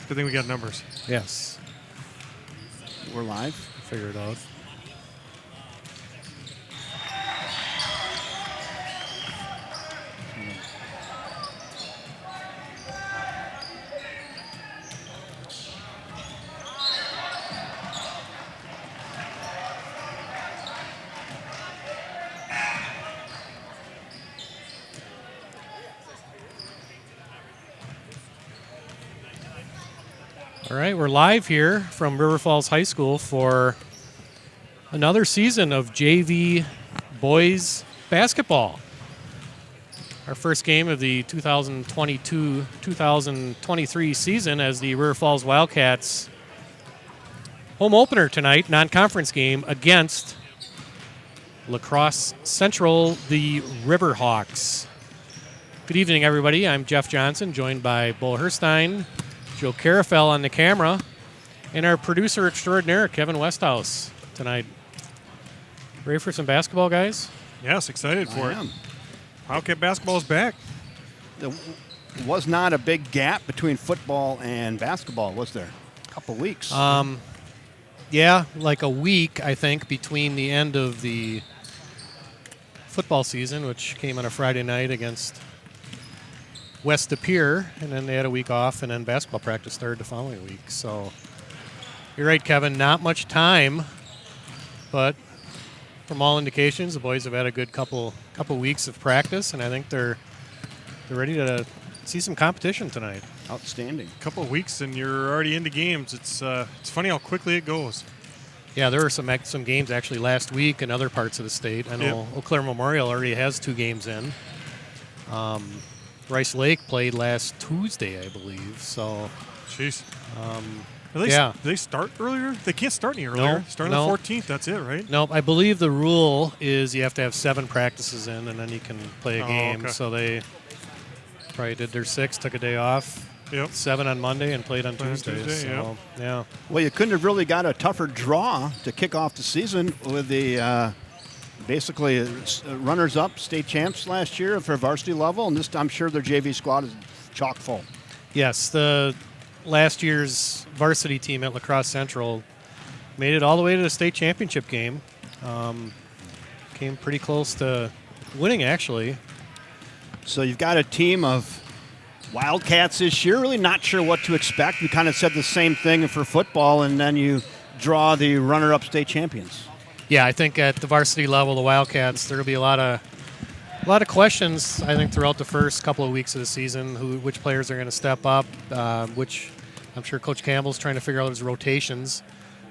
Good thing we got numbers. Yes. We're live. Figure it out. All right, we're live here from River Falls High School for another season of JV boys basketball. Our first game of the 2022-2023 season as the River Falls Wildcats home opener tonight, non-conference game against La Crosse Central, the Riverhawks. Good evening, everybody. I'm Jeff Johnson, joined by Bo Herstein, Joe Carafell on the camera, and our producer extraordinaire, Kevin Westhouse, tonight. Ready for some basketball, guys? Yes, excited for it. Wildcat basketball is back. There was not a big gap between football and basketball, was there? A couple weeks. Yeah, like a week, I think, between the end of the football season, which came on a Friday night against West De Pere, and then they had a week off, and then basketball practice started the following week. So you're right, Kevin, not much time, but from all indications, the boys have had a good couple weeks of practice, and I think they're ready to see some competition tonight. Outstanding. A couple of weeks and you're already into games. It's funny how quickly it goes. Yeah, there were some games actually last week in other parts of the state. I know Eau Claire Memorial already has 2 games in. Rice Lake played last Tuesday, I believe. So, jeez. Do they start earlier? They can't start any earlier. No, Start on the 14th. That's it, right? Nope. I believe the rule is you have to have 7 practices in, and then you can play a game. Okay. So they probably did their 6, took a day off. Yep. 7 on Monday and played on Tuesday. So, yeah. Well, you couldn't have really got a tougher draw to kick off the season with the basically runners-up state champs last year for varsity level, and this I'm sure their JV squad is chock full. Yes, the last year's varsity team at La Crosse Central made it all the way to the state championship game. Came pretty close to winning, actually. So you've got a team of Wildcats this year. Really not sure what to expect. We kind of said the same thing for football, and then you draw the runner-up state champions. Yeah, I think at the varsity level, the Wildcats, there will be a lot of questions, I think, throughout the first couple of weeks of the season, which players are going to step up, which I'm sure Coach Campbell's trying to figure out his rotations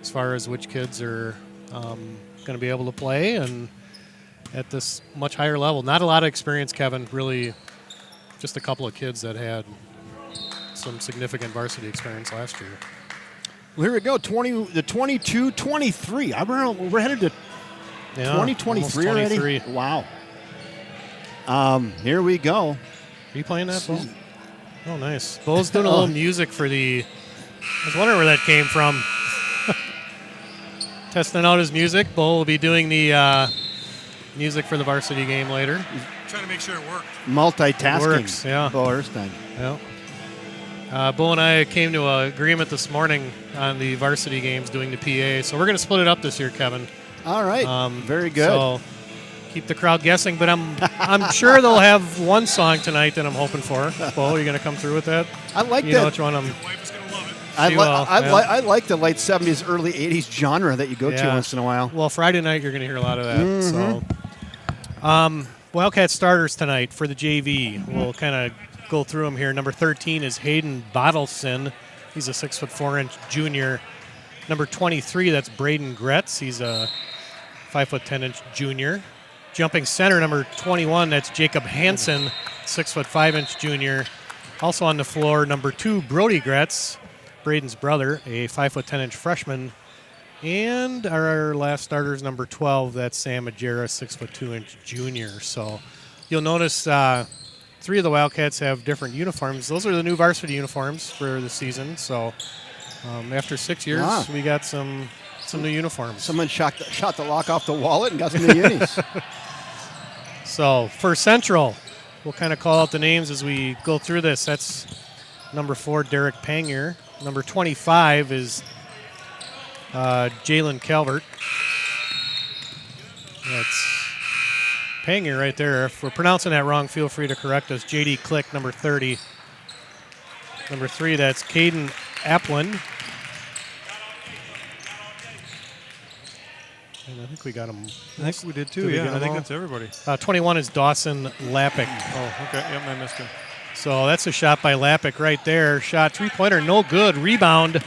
as far as which kids are going to be able to play and at this much higher level. Not a lot of experience, Kevin, really just a couple of kids that had some significant varsity experience last year. Well, here we go, the 22-23. We're headed to 2023 already? Wow. Here we go. Are you playing that, Bo? Oh, nice. Bo's doing a little music for the... I was wondering where that came from. Testing out his music. Bo will be doing the music for the varsity game later. Trying to make sure it worked. Multitasking. It works, yeah. Bo Erstein. Yeah. Bo and I came to an agreement this morning on the varsity games doing the PA, so we're going to split it up this year, Kevin. All right. Very good. So keep the crowd guessing, but I'm sure they'll have one song tonight that I'm hoping for. Bo, are you going to come through with that? I like you that. Know which one I'm... Your wife is going to love it. I like the late 70s, early 80s genre that you go to once in a while. Well, Friday night you're going to hear a lot of that. Mm-hmm. So, Wildcat starters tonight for the JV. We'll kind of go through them here. Number 13 is Hayden Bottleson. He's a 6'4" junior. Number 23, that's Braden Gretz. He's a 5'10" junior. Jumping center, number 21, that's Jacob Hansen, 6'5" junior. Also on the floor, number 2, Brody Gretz, Braden's brother, a 5'10" freshman. And our last starter is number 12, that's Sam Majera, 6'2" junior. So you'll notice 3 of the Wildcats have different uniforms. Those are the new varsity uniforms for the season. So after 6 years, we got some new uniforms. Someone shot the lock off the wallet and got some new unis. So for Central, we'll kind of call out the names as we go through this. That's number 4, Derek Pangier, Number 25 is Jalen Calvert. That's Panger right there. If we're pronouncing that wrong, feel free to correct us. J.D. Click, number 30. Number 3, that's Caden Applin. And I think we got him. I think we did too, yeah. I think that's everybody. 21 is Dawson Lappick. Oh, okay. Yep, I missed him. So that's a shot by Lappick right there. Shot, three-pointer, no good. Rebound.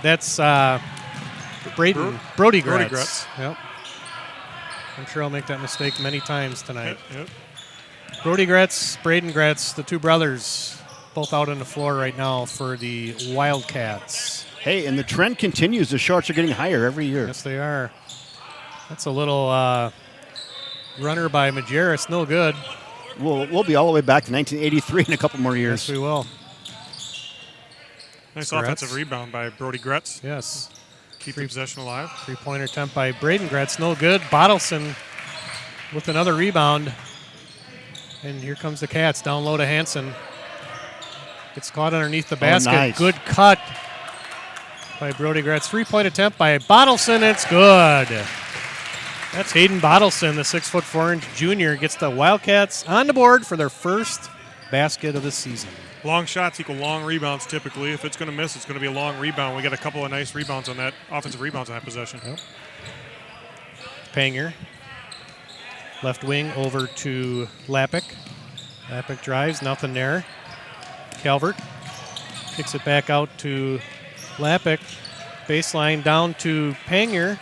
That's Brody Gretz. Yep. I'm sure I'll make that mistake many times tonight. Yep. Brody Gretz, Braden Gretz, the two brothers, both out on the floor right now for the Wildcats. Hey, and the trend continues. The shorts are getting higher every year. Yes, they are. That's a little runner by Majerus, no good. We'll be all the way back to 1983 in a couple more years. Yes, we will. Nice Gretz. offensive rebound by Brody Gretz. Yes. Keep the possession alive. Three-pointer attempt by Braden Gretz, no good. Bottleson with another rebound. And here comes the Cats, down low to Hansen. Gets caught underneath the basket. Nice. Good cut by Brody Gretz. Three-point attempt by Bottleson. It's good. That's Hayden Bottleson, the 6'4" junior, gets the Wildcats on the board for their first basket of the season. Long shots equal long rebounds typically. If it's going to miss, it's going to be a long rebound. We got a couple of nice rebounds on that, offensive rebounds on that possession. Yep. Panger. Left wing over to Lappick. Lappick drives, nothing there. Calvert kicks it back out to Lappick. Baseline down to Panger.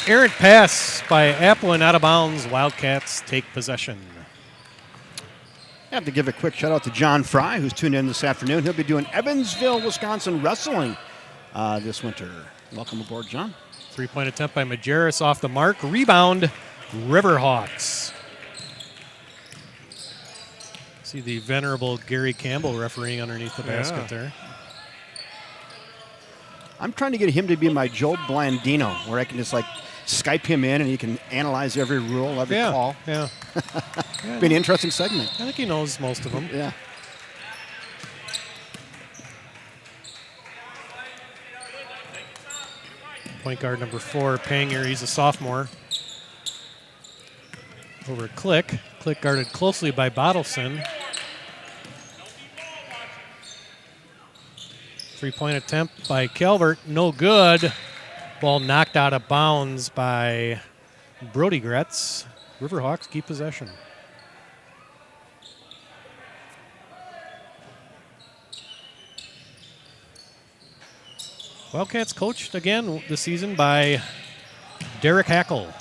Errant pass by Applin out of bounds. Wildcats take possession. I have to give a quick shout out to John Fry, who's tuned in this afternoon. He'll be doing Evansville, Wisconsin wrestling this winter. Welcome aboard, John. Three-point attempt by Majerus off the mark. Rebound, Riverhawks. See the venerable Gary Campbell refereeing underneath the basket there. I'm trying to get him to be my Joe Blandino, where I can just like Skype him in and he can analyze every rule, every call. Yeah. Be an interesting segment. I think he knows most of them. Yeah. Point guard number 4, Panger. He's a sophomore. Over Click. Click guarded closely by Bottleson. Three-point attempt by Calvert. No good. Ball knocked out of bounds by Brody Gretz. Riverhawks keep possession. Wildcats coached again this season by Derek Hackle.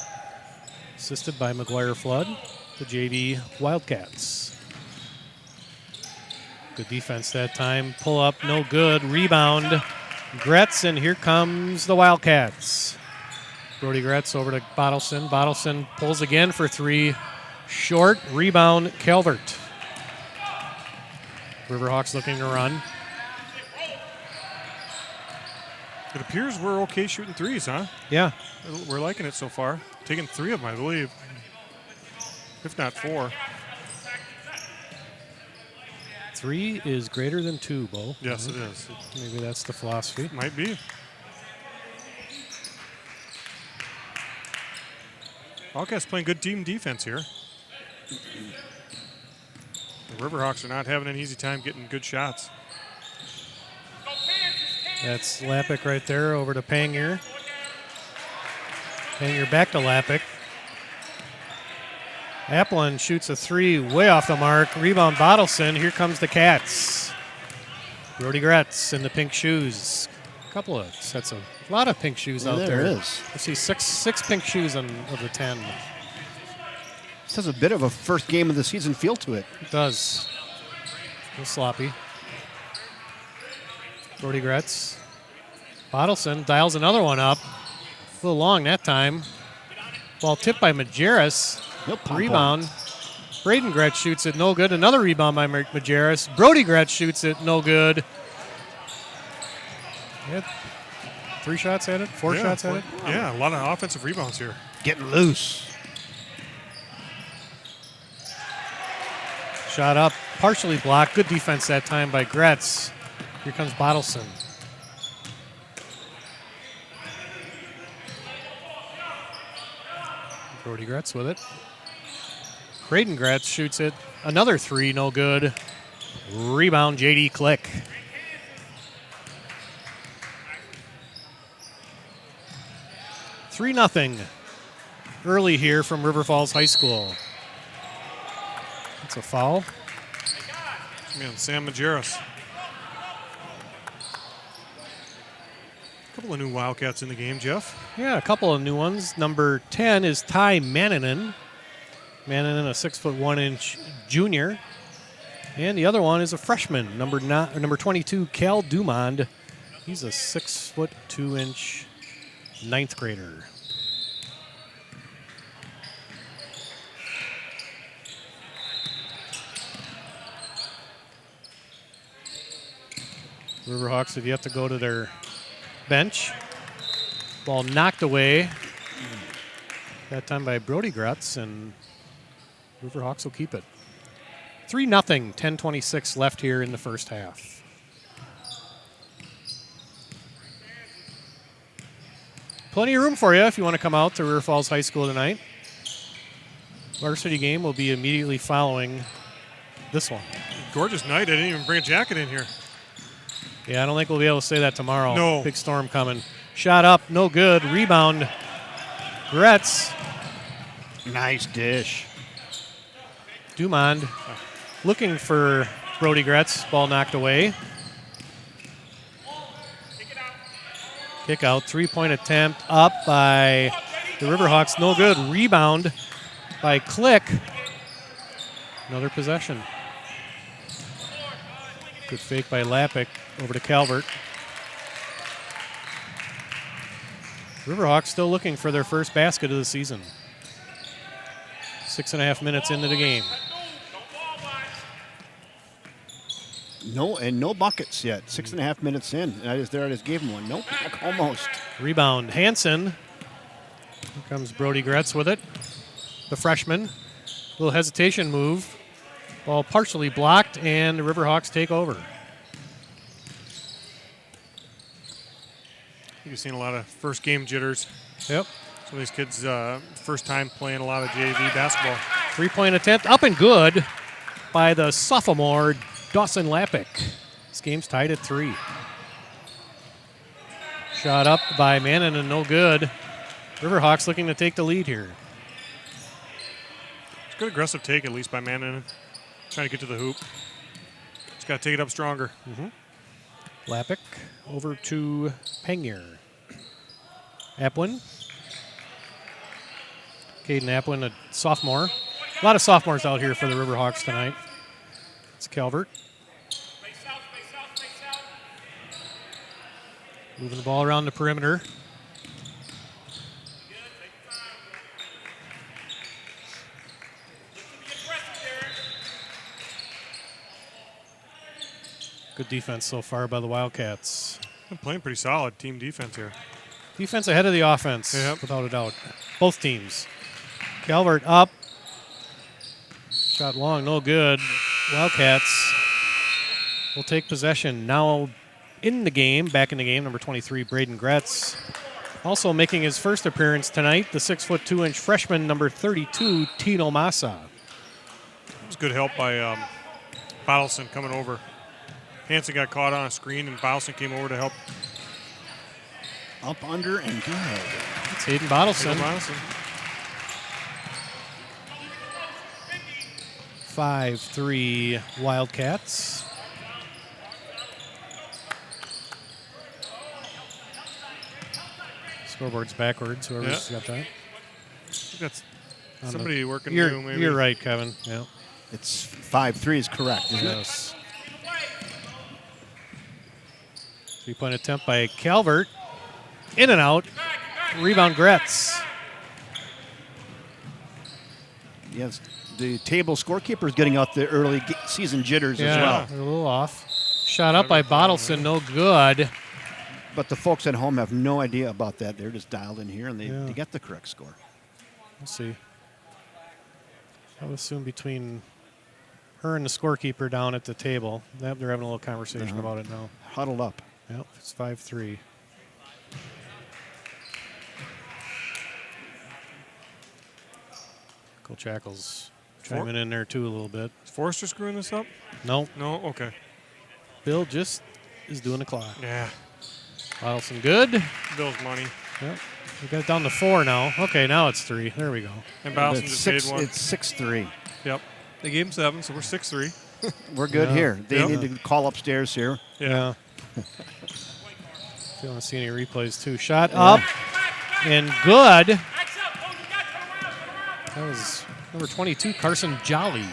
Assisted by McGuire Flood, the JV Wildcats. Good defense that time. Pull up, no good. Rebound, Gretz, and here comes the Wildcats. Brody Gretz over to Bottleson. Bottleson pulls again for 3. Short. Rebound, Calvert. Riverhawks looking to run. It appears we're okay shooting threes, huh? Yeah. We're liking it so far. Taking 3 of them, I believe. If not 4. 3 is greater than 2, Bo. Yes, it is. Maybe that's the philosophy. Might be. Wildcats playing good team defense here. The Riverhawks are not having an easy time getting good shots. That's Lappick right there over to Panger. Panger back to Lappick. Applin shoots a 3 way off the mark. Rebound Bottleson. Here comes the Cats. Brody Gretz in the pink shoes. A couple of sets of, a lot of pink shoes out there. There is. I see six pink shoes of the 10. This has a bit of a first game of the season feel to it. It does. A little sloppy. Brody Gretz. Bottleson dials another one up. A little long that time. Ball tipped by Majerus. Rebound. Braden Gretz shoots it, no good. Another rebound by Majerus. Brody Gretz shoots it, no good. Yeah. 3 shots at it? 4 shots at it? Yeah, a lot of offensive rebounds here. Getting loose. Shot up, partially blocked. Good defense that time by Gretz. Here comes Bottleson. Brody Gretz with it. Braden Gretz shoots it. Another three, no good. Rebound, J.D. Click. Three 0 early here from River Falls High School. It's a foul. Man, Sam Majerus. A couple of new Wildcats in the game, Jeff. Yeah, a couple of new ones. Number 10 is Ty Mannanen. Mannanen, a 6'1" junior. And the other one is a freshman, number 22, Cal Dumond. He's a 6'2" ninth grader. Riverhawks have yet to go to their bench. Ball knocked away. That time by Brody Gretz, and Riverhawks will keep it. 3-0, 10:26 left here in the first half. Plenty of room for you if you want to come out to River Falls High School tonight. Varsity game will be immediately following this one. Gorgeous night. I didn't even bring a jacket in here. Yeah, I don't think we'll be able to say that tomorrow. No. Big storm coming. Shot up, no good. Rebound, Gretz. Nice dish. Dumond looking for Brody Gretz. Ball knocked away. Kick out, three-point attempt up by the Riverhawks. No good. Rebound by Click. Another possession. Good fake by Lappick over to Calvert. Riverhawks still looking for their first basket of the season. 6.5 minutes into the game. No buckets yet. 6.5 minutes in. I just gave him one. Nope, almost. Rebound, Hansen. Here comes Brody Gretz with it. The freshman. Little hesitation move. Ball partially blocked, and the Riverhawks take over. You've seen a lot of first game jitters. Yep. Some of these kids, first time playing a lot of JV basketball. Three-point attempt up and good by the sophomore, Dawson Lappick. This game's tied at 3. Shot up by Mannon and no good. Riverhawks looking to take the lead here. It's a good aggressive take, at least by Mannon. Trying to get to the hoop. Just got to take it up stronger. Lappick over to Pengier. Apwin. Caden Apwin, a sophomore. A lot of sophomores out here for the Riverhawks tonight. It's Calvert. Moving the ball around the perimeter. Good defense so far by the Wildcats. Been playing pretty solid team defense here. Defense ahead of the offense, Yep. without a doubt. Both teams. Calvert up. Shot long, no good. Wildcats will take possession. Now in the game, back in the game, number 23, Braden Gretz. Also making his first appearance tonight, the 6'2" freshman, number 32, Tino Massa. It's good help by Bottleson coming over. Hansen got caught on a screen, and Bottleson came over to help. Up, under, and good. It's Hayden Bottleson. 5-3 Wildcats. Scoreboard's backwards, whoever's got that. That's somebody working You're, new, maybe. you're right, Kevin. Yeah. It's 5-3 is correct, isn't it? Yes. 3-point attempt by Calvert. In and out. Rebound Gretz. Yes, the table scorekeeper is getting out the early season jitters as well. They're a little off. Shot up by Bottleson, no good. But the folks at home have no idea about that. They're just dialed in here, and they get the correct score. We'll see. I would assume between her and the scorekeeper down at the table, they're having a little conversation about it now. huddled up. Yep, it's 5-3. Coach Ackles chiming in there too a little bit. Is Forrester screwing this up? No, No? Okay. Bill just is doing the clock. Yeah. Bottleson good. Bill's money. Yep. We got it down to 4 now. Okay, now it's 3. There we go. And Bowson It's just made one. It's 6-3. Yep. They gave him 7, so we're 6-3. We're good Yeah. here. They Yep. need to call upstairs here. Yeah. If you want to see any replays too. Shot up and good. That was number 22, Carson Jolly.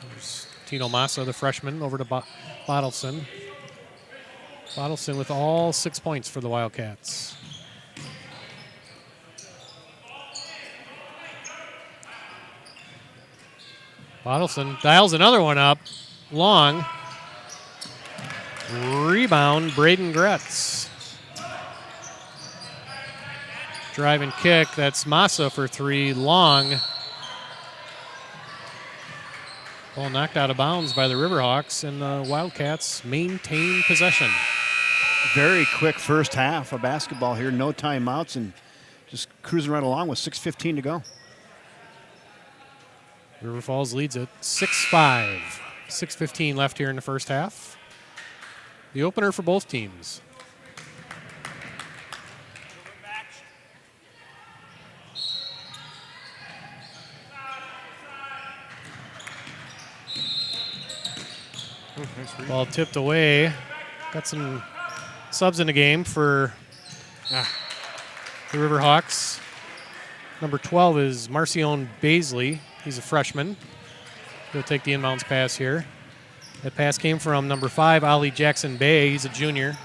There's Tino Massa, the freshman, over to Bottleson. Bottleson with all 6 points for the Wildcats. Bottleson dials another one up. Long. Rebound, Braden Gretz. Drive and kick. That's Massa for 3. Long. Ball knocked out of bounds by the Riverhawks, and the Wildcats maintain possession. Very quick first half of basketball here. No timeouts and just cruising right along with 6:15 to go. River Falls leads it 6-5. 6:15 left here in the first half. The opener for both teams. Nice read. Ball tipped away. Got some subs in the game for the Riverhawks. Number 12 is Marcion Baisley. He's a freshman. He'll take the inbounds pass here. That pass came from number 5, Ollie Jackson Bay. He's a junior.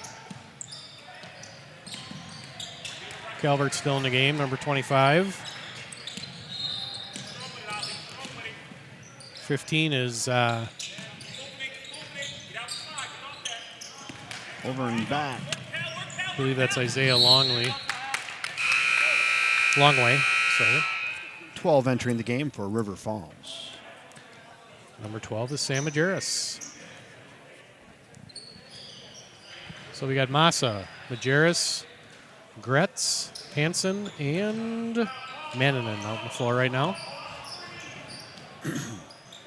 Calvert's still in the game, number 25. 15 is Over and back. I believe that's Isaiah Longway. Sorry. 12 entering the game for River Falls. Number 12 is Sam Majerus. So we got Massa, Majerus, Gretz, Hansen, and Mannanen out on the floor right now.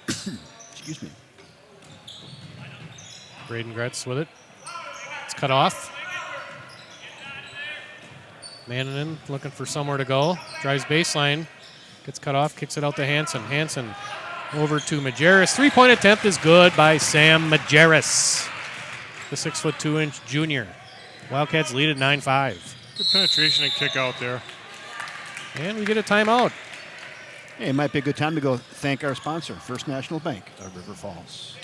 Excuse me. Braden Gretz with it. It's cut off. Mannanen looking for somewhere to go. Drives baseline. Gets cut off, kicks it out to Hansen. Hansen over to Majerus. 3-point attempt is good by Sam Majerus, the 6'2" junior. Wildcats lead at 9-5. Good penetration and kick out there. And we get a timeout. Hey, it might be a good time to go thank our sponsor, First National Bank of River Falls.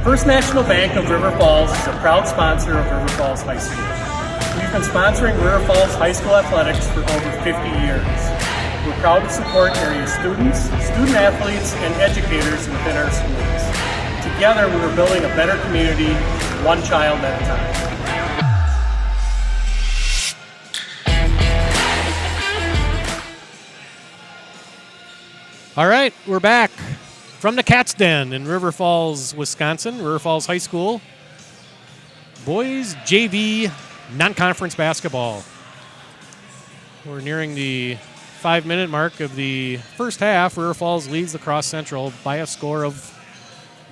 First National Bank of River Falls is a proud sponsor of River Falls High School. We've been sponsoring River Falls High School athletics for over 50 years. We're proud to support area students, student athletes, and educators within our schools. Together, we are building a better community, one child at a time. All right, we're back from the Cat's Den in River Falls, Wisconsin, River Falls High School. Boys JV non-conference basketball. We're nearing the 5-minute mark of the first half. River Falls leads the Crosse Central by a score of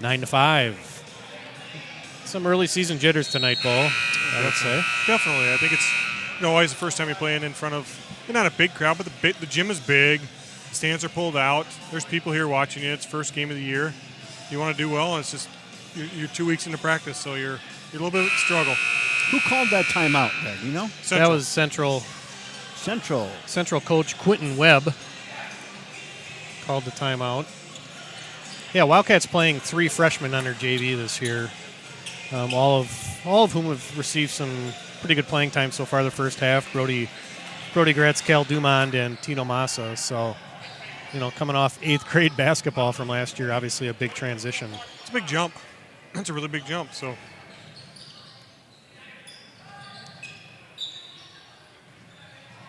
9-5. Some early season jitters tonight, Bo, I would say. Definitely. I think it's always the first time you're playing in front of not a big crowd, but the gym is big. The stands are pulled out. There's people here watching you. It's first game of the year. You want to do well, and it's just you're 2 weeks into practice, so you're a little bit of a struggle. Who called that timeout, Greg? You know? That was Central coach Quentin Webb called the timeout. Yeah, Wildcats playing 3 freshmen under JV this year. All of whom have received some pretty good playing time so far the first half. Brody Gretz, Cal Dumond, and Tino Massa. So, coming off 8th grade basketball from last year, obviously a big transition. It's a big jump. That's a really big jump. So.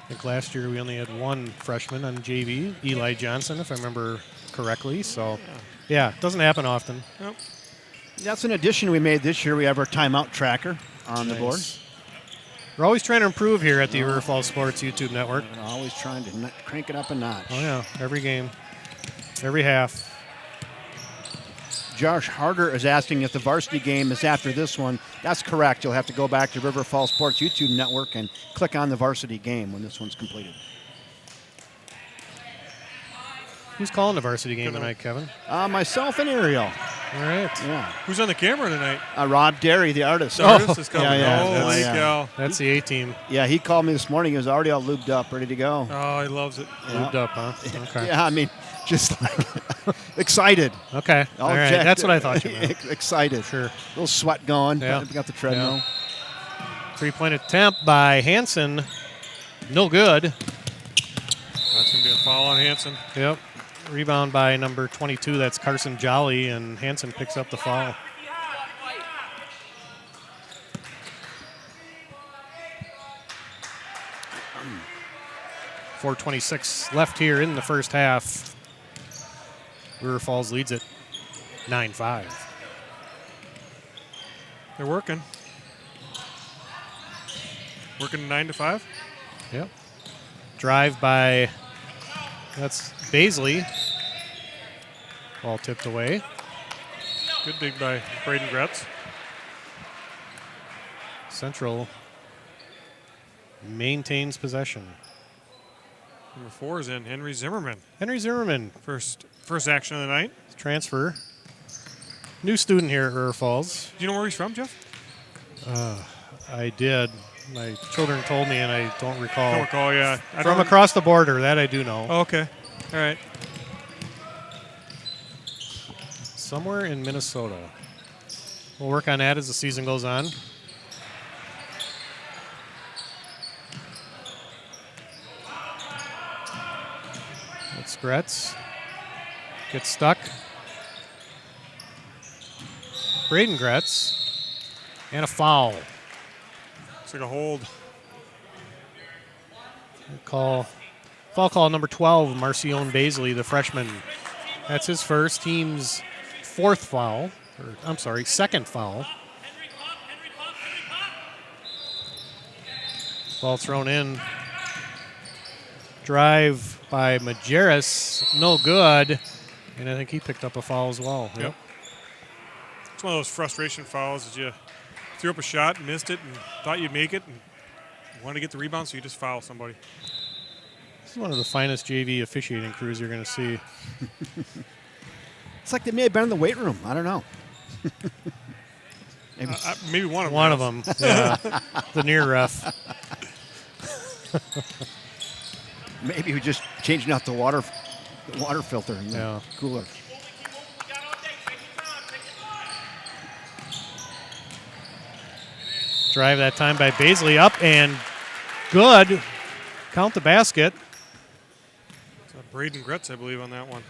I think last year we only had one freshman on JV, Eli Johnson, if I remember correctly. So, yeah, it doesn't happen often. Nope. That's an addition we made this year. We have our timeout tracker on the board. We're always trying to improve here at the River Falls Sports YouTube network. We're always trying to crank it up a notch. Oh, yeah, every game, every half. Josh Harder is asking if the varsity game is after this one. That's correct. You'll have to go back to River Falls Sports YouTube network and click on the varsity game when this one's completed. Who's calling the varsity game tonight, Kevin? Myself and Ariel. All right. Yeah. Who's on the camera tonight? Rob Derry, the artist. The artist is coming. Yeah. Holy Yeah. cow. That's the A-team. Yeah, he called me this morning. He was already all lubed up, ready to go. Oh, he loves it. Lubed up, huh? Okay. Yeah, I mean, just like excited. Okay. All right. jacked That's up. what I thought you meant. Excited. Sure. A little sweat going. Yeah. Got the treadmill. Yeah. 3-point attempt by Hansen. No good. That's going to be a foul on Hansen. Yep. Rebound by number 22. That's Carson Jolly, and Hansen picks up the foul. .426 left here in the first half. River Falls leads it 9-5. They're working. Working 9 to 5. Yep. Drive by, that's Baisley. Ball tipped away. Good dig by Braden Gretz. Central maintains possession. Number 4 is in Henry Zimmerman. Henry Zimmerman, First action of the night. transfer. New student here at River Falls. Do you know where he's from, Jeff? I did. My children told me, and I don't recall. Don't recall, yeah. From across the border, that I do know. Oh, okay. All right. Somewhere in Minnesota. We'll work on that as the season goes on. That's Gretz. Gets stuck. Braden Gretz. And a foul. Looks like a hold. Foul call number 12, Marcion Baisley, the freshman. That's his first, team's second foul. Ball thrown in. Drive by Majerus, no good. And I think he picked up a foul as well. Yep. It's one of those frustration fouls that you threw up a shot, missed it, and thought you'd make it, and wanted to get the rebound, so you just foul somebody. This is one of the finest JV officiating crews you're going to see. It's like they may have been in the weight room. I don't know. Maybe one of them. One of them, yeah. The near ref. Maybe we're just changing out the water filter in the cooler. Drive that time by Baisley, up and good. Count the basket. So Braden Gretz, I believe, on that one.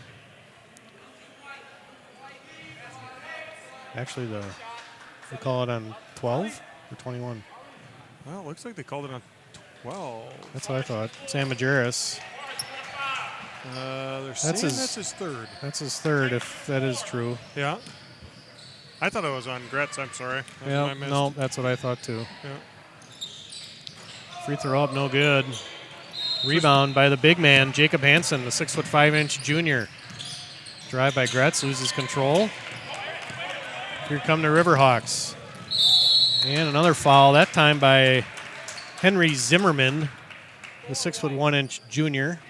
Actually, they call it on 12 or 21. Well, it looks like they called it on 12. That's what I thought. Sam Majerus. They're saying that's his third. That's his third, if that is true. Yeah. I thought it was on Gretz. I'm sorry. That's what I missed. No, that's what I thought too. Yeah. Free throw up, no good. Rebound by the big man, Jacob Hansen, the 6'5" junior. Drive by Gretz, loses control. Here come the Riverhawks. And another foul, that time by Henry Zimmerman, the 6'1" junior.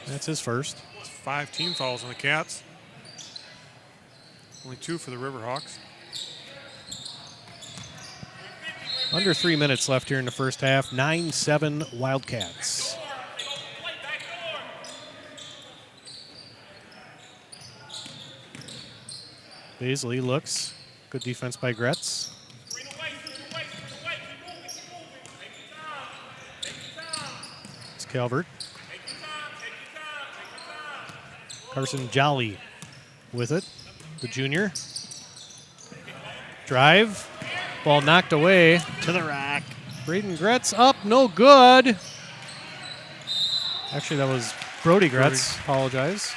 That's his first. It's 5 team fouls on the Cats. Only 2 for the Riverhawks. Under 3 minutes left here in the first half. 9-7 Wildcats. Baisley looks. Good defense by Gretz. It's Calvert. Carson Jolly with it, the junior. Drive. Ball knocked away. To the rack. Braden Gretz up, no good. Actually, that was Brody Gretz. Apologize.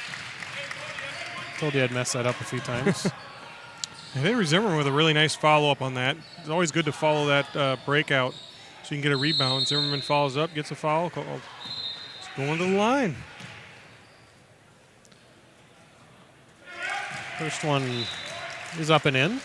Told you I'd messed that up a few times. I think Zimmerman with a really nice follow-up on that. It's always good to follow that breakout so you can get a rebound. Zimmerman follows up, gets a foul called. It's going to the line. First one is up and in.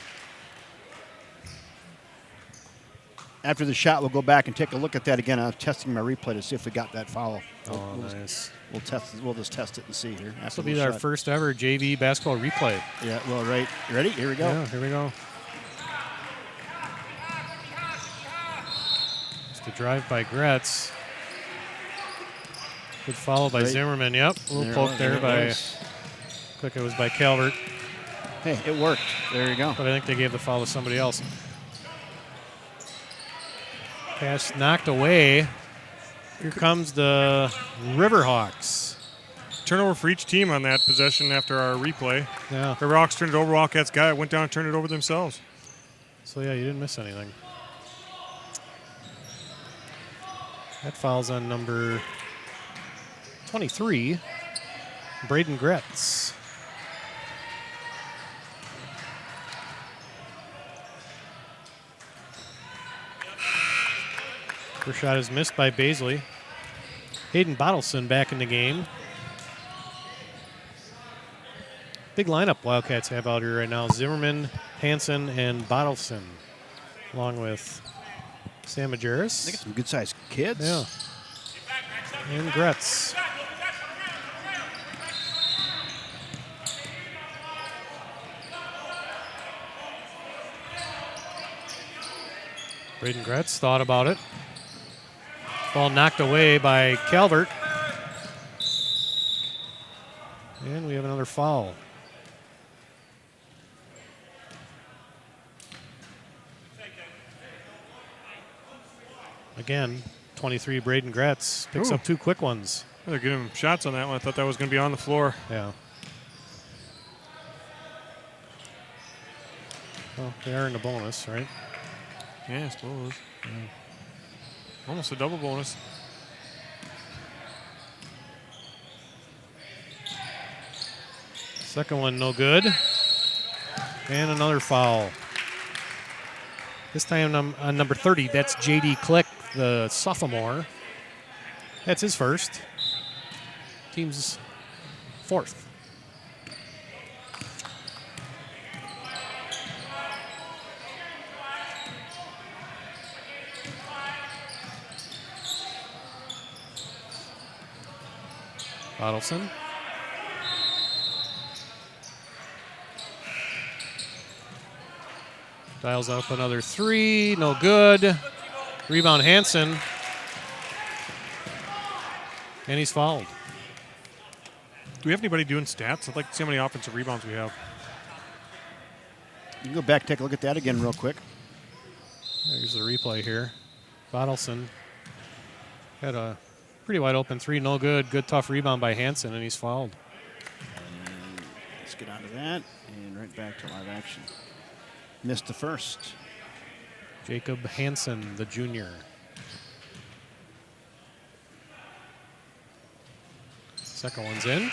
After the shot, we'll go back and take a look at that again. I was testing my replay to see if we got that foul. Oh, nice. We'll just test it and see here. This will be our first ever JV basketball replay. Yeah, well, right. You ready? Here we go. Yeah, here we go. Just a drive by Gretz. Good follow by Right. Zimmerman. Yep, a little poke there by. Looks like it was by Calvert. Hey, it worked. There you go. But I think they gave the foul to somebody else. Pass knocked away. Here comes the Riverhawks. Turnover for each team on that possession after our replay. Yeah. Riverhawks turned it over. Wildcats got it, went down and turned it over themselves. So, yeah, you didn't miss anything. That foul's on number 23, Braden Gretz. First shot is missed by Baisley. Hayden Bottleson back in the game. Big lineup Wildcats have out here right now. Zimmerman, Hansen, and Bottleson, along with Sam They Majerus. got some good-sized kids. Yeah. And Gretz. Braden Gretz thought about it. Ball knocked away by Calvert. And we have another foul. Again, 23 Braden Gretz picks Ooh. up two quick ones. They're giving him shots on that one. I thought that was going to be on the floor. Yeah. Well, they are in the bonus, right? Yeah, I suppose. Almost a double bonus. Second one, no good. And another foul. This time on number 30, that's J.D. Click, the sophomore. That's his first. Team's fourth. Bottleson. Dials up another three, no good. Rebound Hansen. And he's fouled. Do we have anybody doing stats? I'd like to see how many offensive rebounds we have. You can go back, take a look at that again real quick. There's the replay here. Bottleson had a pretty wide open three, no good. Good tough rebound by Hansen, and he's fouled. Let's get out of that and right back to live action. Missed the first. Jacob Hansen, the junior. Second one's in.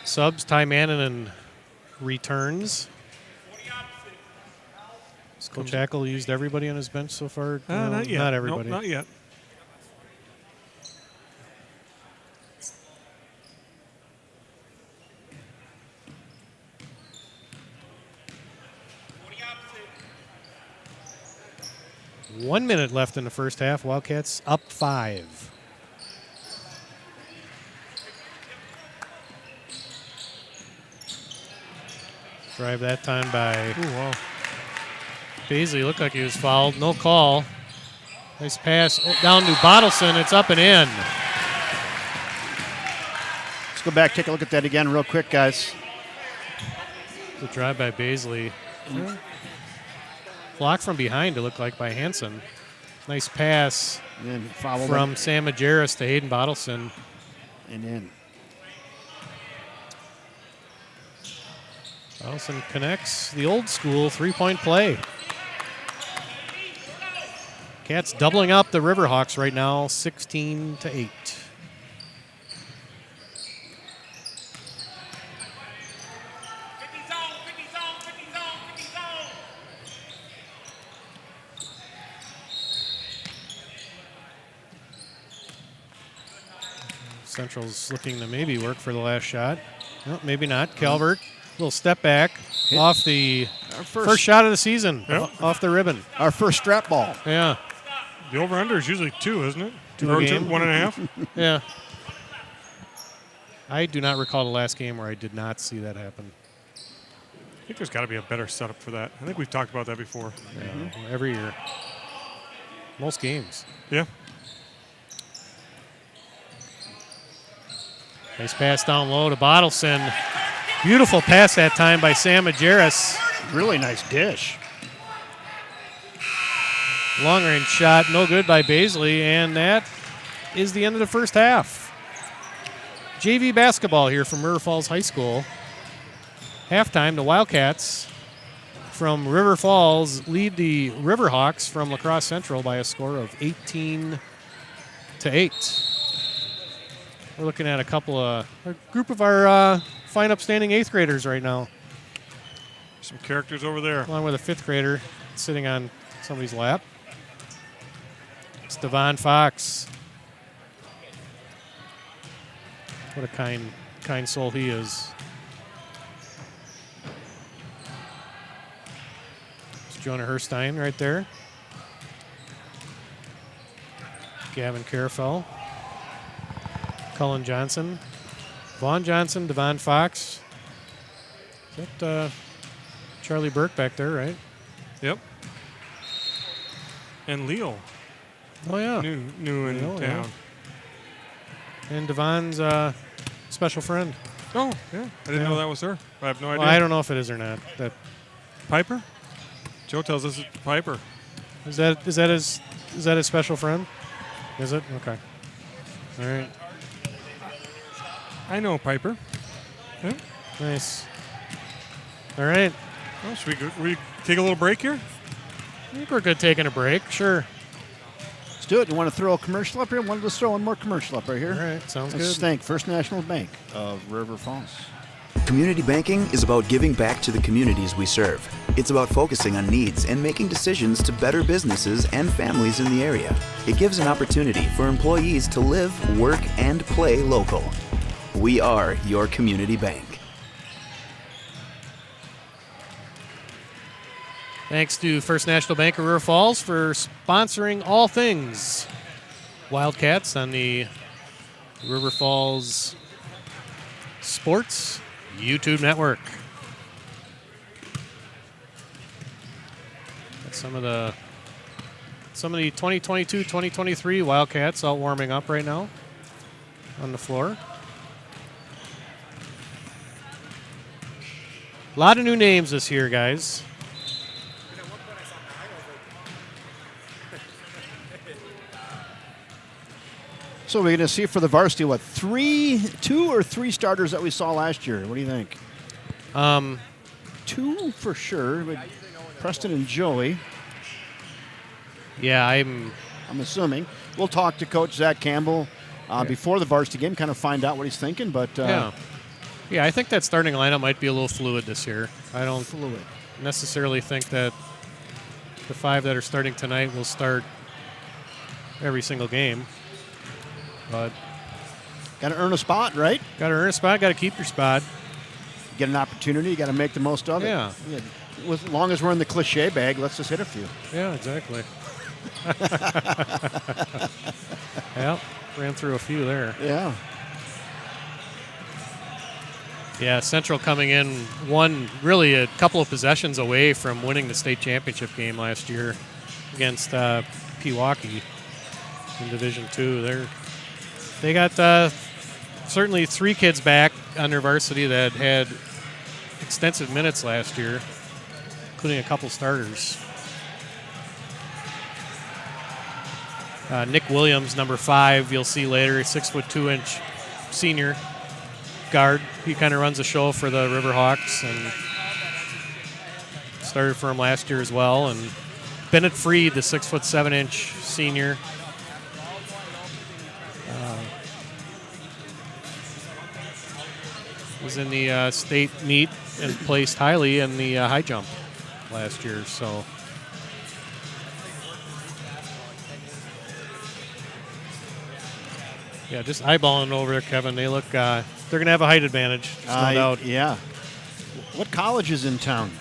Subs, Ty Mannanen returns. Coach Hackle used everybody on his bench so far? No, Not yet. Not everybody. Nope, not yet. One minute left in the first half. Wildcats up 5. Drive that time by Ooh, wow. Baisley. Looked like he was fouled. No call. Nice pass down to Bottleson. It's up and in. Let's go back, take a look at that again real quick, guys. The drive by Baisley. Block from behind, it looked like, by Hansen. Nice pass And then foul from Sam Majerus to Hayden Bottleson. and in. Carlson connects the old school three-point play. Cats doubling up the Riverhawks right now, 16-8. Central's looking to maybe work for the last shot. No, maybe not. Calvert, little step back off the first shot of the season, off the ribbon. Our first strap ball. Yeah. The over-under is usually 2, isn't it? Two a game. 1.5. Yeah. I do not recall the last game where I did not see that happen. I think there's got to be a better setup for that. I think we've talked about that before. Yeah, every year. Most games. Yeah. Nice pass down low to Bottleson. Beautiful pass that time by Sam Majerus. Really nice dish. Long range shot, no good by Baisley, and that is the end of the first half. JV basketball here from River Falls High School. Halftime, the Wildcats from River Falls lead the Riverhawks from La Crosse Central by a score of 18-8. We're looking at a group of our fine, upstanding 8th graders right now, Some characters over there. along with a 5th grader sitting on somebody's lap. It's Devon Fox. What a kind soul he is. It's Jonah Herstein right there. Gavin Carafell. Cullen Johnson. Vaughn Johnson, Devon Fox. Is that Charlie Burke back there, right? Yep. And Leo. Oh, yeah. New in Leo, town. yeah. And Devon's special friend. Oh, yeah. I didn't Yeah. know that was her. I have no idea. Well, I don't know if it is or not. Piper? Joe tells us it's Piper. Is that his special friend? Is it? Okay. All right. I know Piper. Yeah. Nice. All right. Well, should we take a little break here? I think we're good taking a break. Sure. Let's do it. You want to throw a commercial up here? Let's throw one more commercial up right here. All right. Sounds Let's good. thank First National Bank of River Falls. Community banking is about giving back to the communities we serve. It's about focusing on needs and making decisions to better businesses and families in the area. It gives an opportunity for employees to live, work, and play local. We are your community bank. Thanks to First National Bank of River Falls for sponsoring all things Wildcats on the River Falls Sports YouTube network. That's some of the 2022-2023 Wildcats all warming up right now on the floor. A lot of new names this year, guys. So we're going to see for the varsity, what, 2 or 3 starters that we saw last year? What do you think? 2 for sure, with Preston and Joey, Yeah, I'm assuming. We'll talk to Coach Zach Campbell before the varsity game, kind of find out what he's thinking. But yeah, I think that starting lineup might be a little fluid this year. I don't fluid. necessarily think that the 5 that are starting tonight will start every single game. But Got to earn a spot, right? got to earn a spot, got to keep your spot. Get an opportunity, you got to make the most of it. Yeah. As long as we're in the cliche bag, let's just hit a few. Yeah, exactly. Yeah, ran through a few there. Yeah. Yeah, Central coming in really a couple of possessions away from winning the state championship game last year against Pewaukee in Division II. They got certainly 3 kids back on their varsity that had extensive minutes last year, including a couple starters. Nick Williams, number 5, you'll see later, 6'2" senior guard. He kind of runs the show for the Riverhawks, and started for him last year as well. And Bennett Freed, the 6'7" senior. Was in the state meet and placed highly in the high jump last year. So. Yeah, just eyeballing over there, Kevin. They look, they're going to have a height advantage, no doubt. Yeah. What college is in town?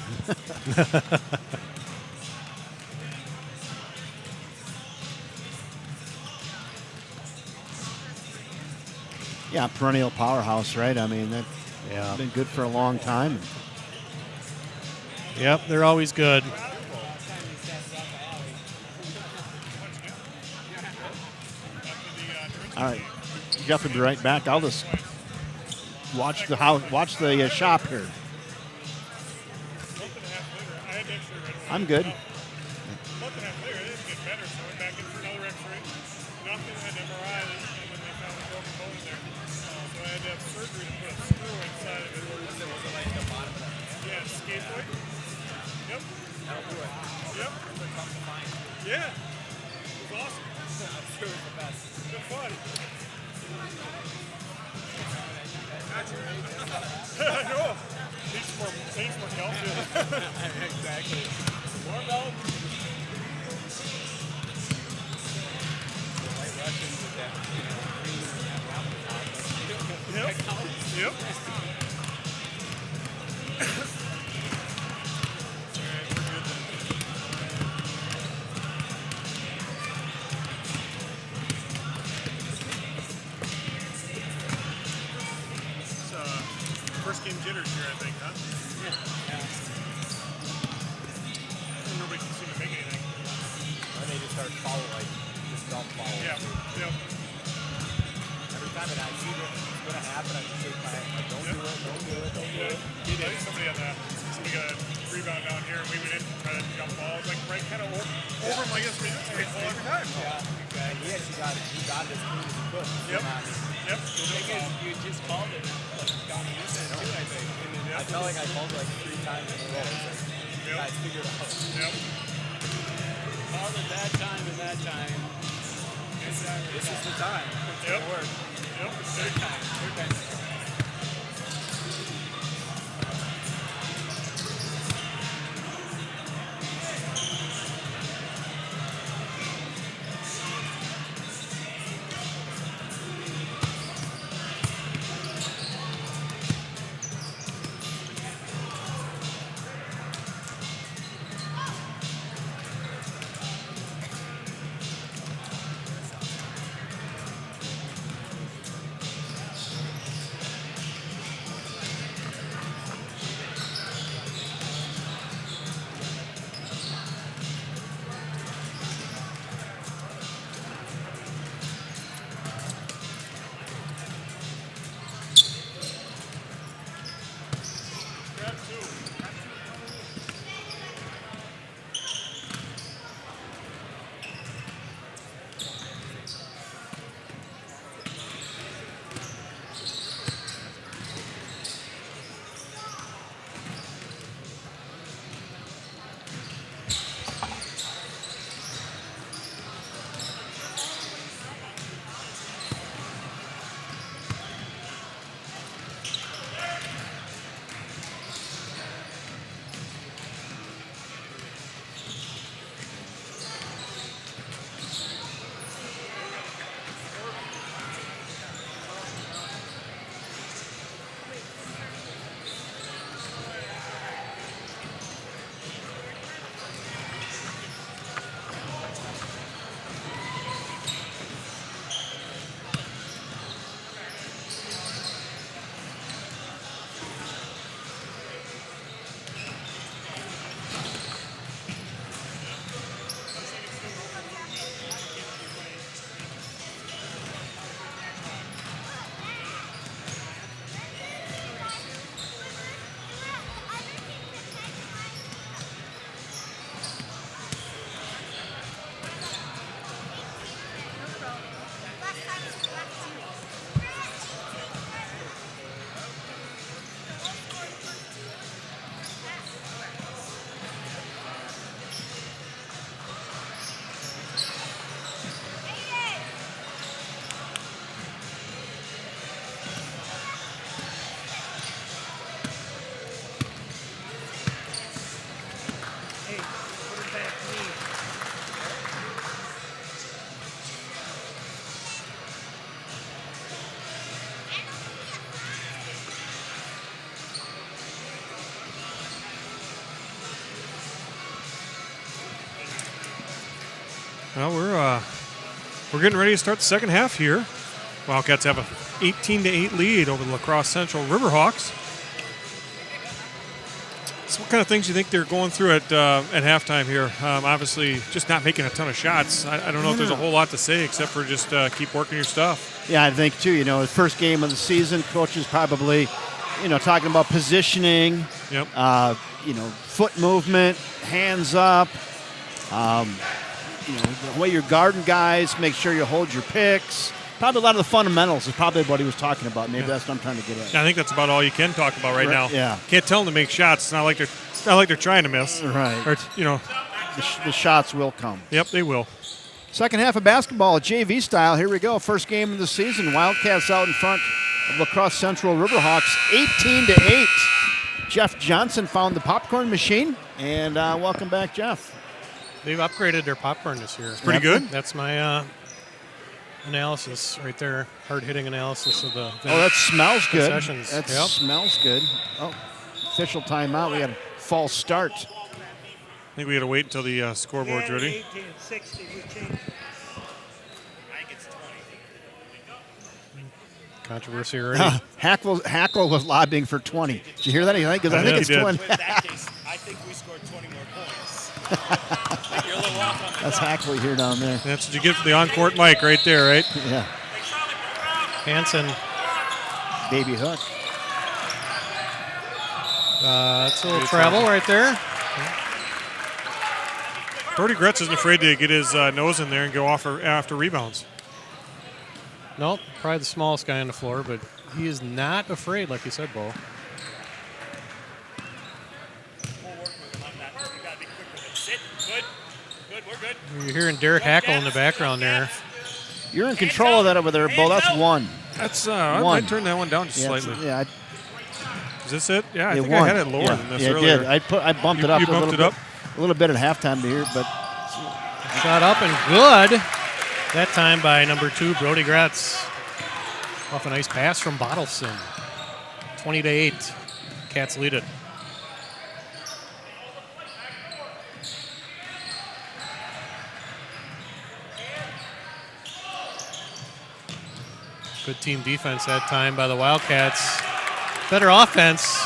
Yeah, perennial powerhouse, right? I mean, that's been good for a long time. Yep, they're always good. All right, Jeff will be right back. I'll just watch the shop here. I'm good. Yeah, it was awesome. I'm sure it was the best. Good fun. I know. Needs more calcium. Exactly. More milk. The White Russians with that, cream and that apple top. Yep. First game jitters here, I think, huh? Yeah. And nobody can seem to make anything. Or they just start just don't follow. Yeah. Yep. Every time that I see that it's going to happen, I just shake my head. Like, don't do it. I think somebody got a rebound down here, and we went in to try to jump balls, like right kind of over him like this, straight ball every time. Yeah, exactly. He actually got it as clean as he could. Yep. Yep. The thing is, you just called it down to this end, too, I think. I felt like I called it like 3 times in a row. It's like, guys figured it out. Yep. Called it that time and that time. This is the time. It's Yep. gonna work. Yep. Third time. Well, we're getting ready to start the second half here. Wildcats have a 18-8 lead over the La Crosse Central Riverhawks. So what kind of things do you think they're going through at halftime here? Obviously, just not making a ton of shots. I don't know if there's a whole lot to say except for just keep working your stuff. Yeah, I think too. The first game of the season, coaches probably, talking about positioning. Yep. Foot movement, hands up. The way you're guarding guys, make sure you hold your picks. Probably a lot of the fundamentals is probably what he was talking about. Maybe that's what I'm trying to get at. I think that's about all you can talk about right now. Yeah. Can't tell them to make shots. It's not like they're trying to miss. Right. Or The shots will come. Yep, they will. Second half of basketball, JV style. Here we go. First game of the season. Wildcats out in front of La Crosse Central Riverhawks, 18-8. Jeff Johnson found the popcorn machine, and welcome back, Jeff. They've upgraded their popcorn this year. It's pretty good. That's my analysis right there. Hard-hitting analysis of the that smells good. concessions. That Yep. smells good. Oh, official timeout. We got a false start. I think we got to wait until the scoreboard's ready. 18, 60, we changed. Controversy already. Hackle was lobbying for 20. Did you hear that? I think it's he did. 20. In that case, I think we scored 20 more points. You're a little off on the That's Hackley here down there. That's what you get for the on-court mic right there, right? Yeah. Hanson. Baby hook. That's a little travel right there. Brody Gretz isn't afraid to get his nose in there and go off after rebounds. Nope, probably the smallest guy on the floor, but he is not afraid, like you said, Bo. We'll work with him on that. You got to be quick with it. Sit. Good, we're good. You're hearing Derek Hackle in the background there. You're in control of that over there, Bo. That's one. That's I might turn that one down just slightly. Yeah, Is this it? Yeah, I it think won. I had it lower than this yeah, earlier. It did. I bumped it up. You bumped it up? A little bit at halftime to here, but Shot up and good. That time by number 2, Brody Gretz. Off a nice pass from Bottleson. 20-8. Cats lead it. Good team defense that time by the Wildcats. Better offense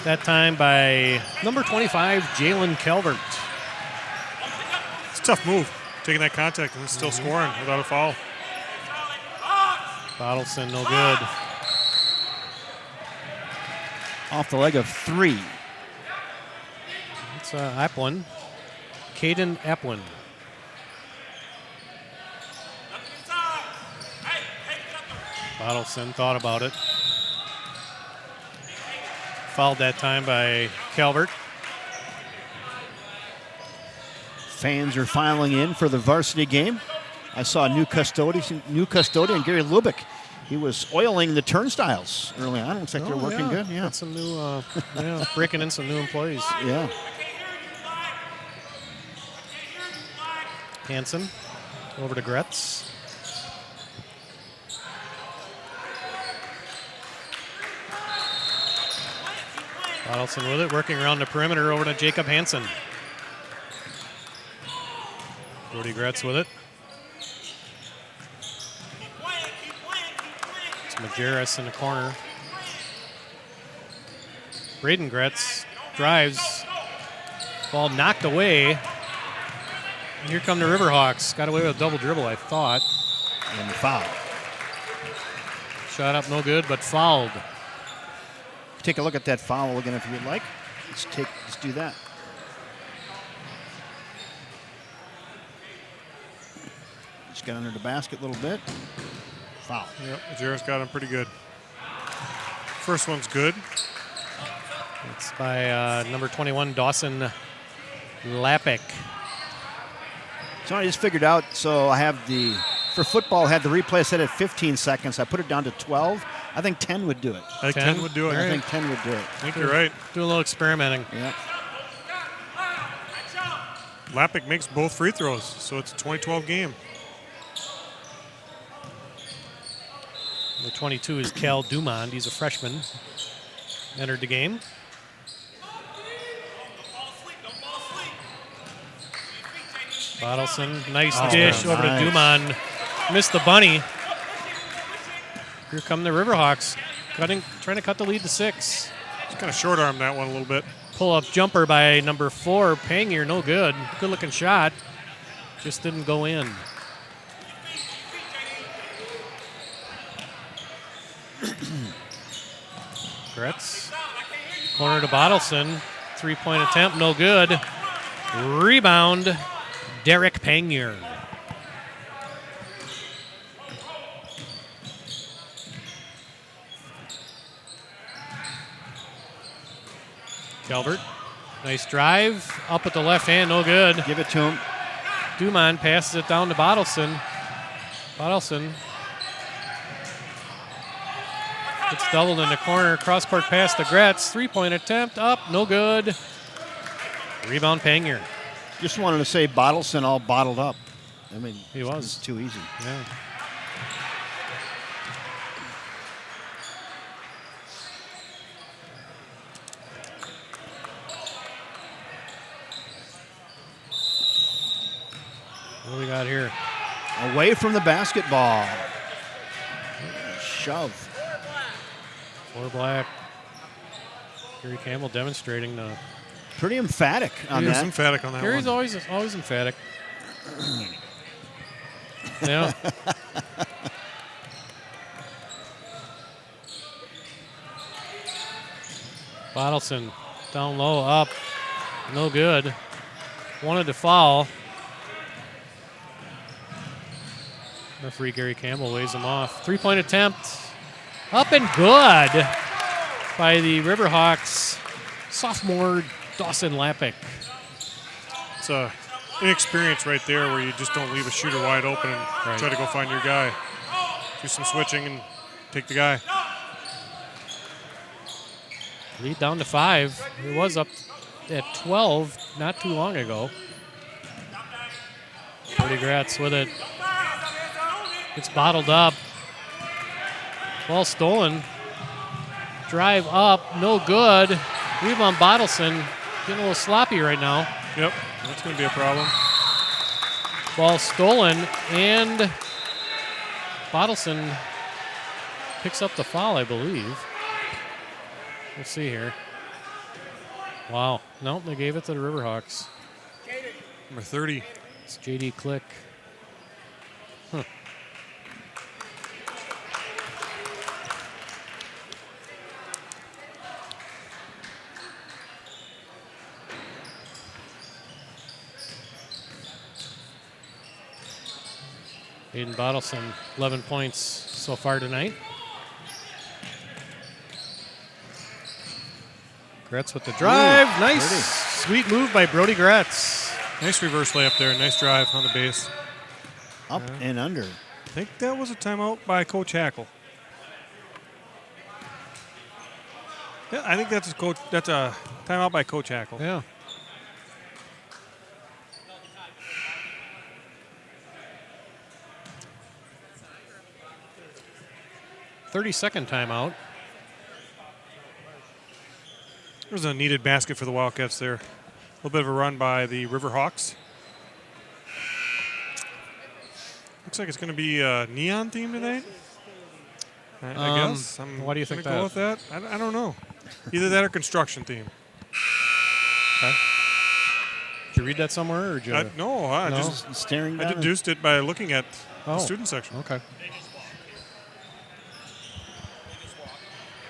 that time by number 25, Jalen Calvert. It's a tough move, taking that contact and still scoring without a foul. Bottleson, no good. off the leg of 3. It's Applin. Caden Applin. Bottleson thought about it. Fouled that time by Calvert. Fans are filing in for the varsity game. I saw a new custodian, Gary Lubick. He was oiling the turnstiles early on. Looks like they're working good. Yeah, got some new, breaking in some new employees. yeah. Hanson over to Gretz. Bottleson with it, working around the perimeter over to Jacob Hanson. Brody Gretz with it. It's Majerus in the corner. Braden Gretz drives. Ball knocked away. And here come the Riverhawks. Got away with a double dribble, I thought. And the foul. Shot up no good, but fouled. Take a look at that foul again if you'd like. Let's do that. Just got under the basket a little bit. Foul. Yep, Jared's got him pretty good. First one's good. It's by number 21, Dawson Lapik. So I just figured out, so I have for football, I had the replay set at 15 seconds. I put it down to 12. I think 10 would do it. I think 10 would do it. I think 10 would do it. I think you're right. Do a little experimenting. Yeah. Lapik makes both free throws, so it's a 20-12 game. Number 22 is Cal Dumond. He's a freshman. Entered the game. Bottleson, nice Oh, dish over to nice. Duman. Missed the bunny. Here come the Riverhawks, trying to cut the lead to 6. Just kind of short arm that one a little bit. Pull-up jumper by number 4, Pangier, no good. Good-looking shot. Just didn't go in. Gretz. Corner to Bottleson. 3-point attempt, no good. Rebound, Derek Pangier. Calvert, nice drive. Up at the left hand, no good. Give it to him. Duman passes it down to Bottleson. Bottleson gets doubled in the corner. Cross-court pass to Gretz. 3-point attempt up, no good. Rebound Pangier. Just wanted to say Bottleson all bottled up. I mean, He was. It's too easy. Yeah. What do we got here? Away from the basketball. Shove. 4 black. Gary Campbell demonstrating the. Pretty emphatic on He was that. emphatic on that Gary's one. always emphatic. Yeah. Bottleson down low, up, no good. Wanted to foul. Referee Gary Campbell weighs him off. 3-point attempt, up and good by the Riverhawks sophomore Dawson Lappick. It's a inexperience right there where you just don't leave a shooter wide open and try to go find your guy. Do some switching and take the guy. Lead down to 5. It was up at 12 not too long ago. Brody Gratz with it. It's bottled up. Ball stolen. Drive up, no good. Rebound Bottleson. Getting a little sloppy right now. Yep, that's going to be a problem. Ball stolen, and Bottleson picks up the foul, I believe. Let's see here. Wow. Nope, they gave it to the Riverhawks. Number 30. It's J.D. Click. Huh. Aiden Bottleson, 11 points so far tonight. Gretz with the drive. Nice. pretty. Sweet move by Brody Gretz. Nice reverse layup there. Nice drive on the base. Up and under. I think that was a timeout by Coach Hackle. Yeah, I think that's a timeout by Coach Hackle. Yeah. Thirty-second timeout. There's a needed basket for the Wildcats there. A little bit of a run by the Riverhawks. Looks like it's going to be a neon theme tonight. I guess. why do you think gonna go with that? I don't know. Either that or construction theme. Okay. Did you read that somewhere, or did you? No, I No? just Staring I down. deduced it by looking at the Oh. student section. Okay.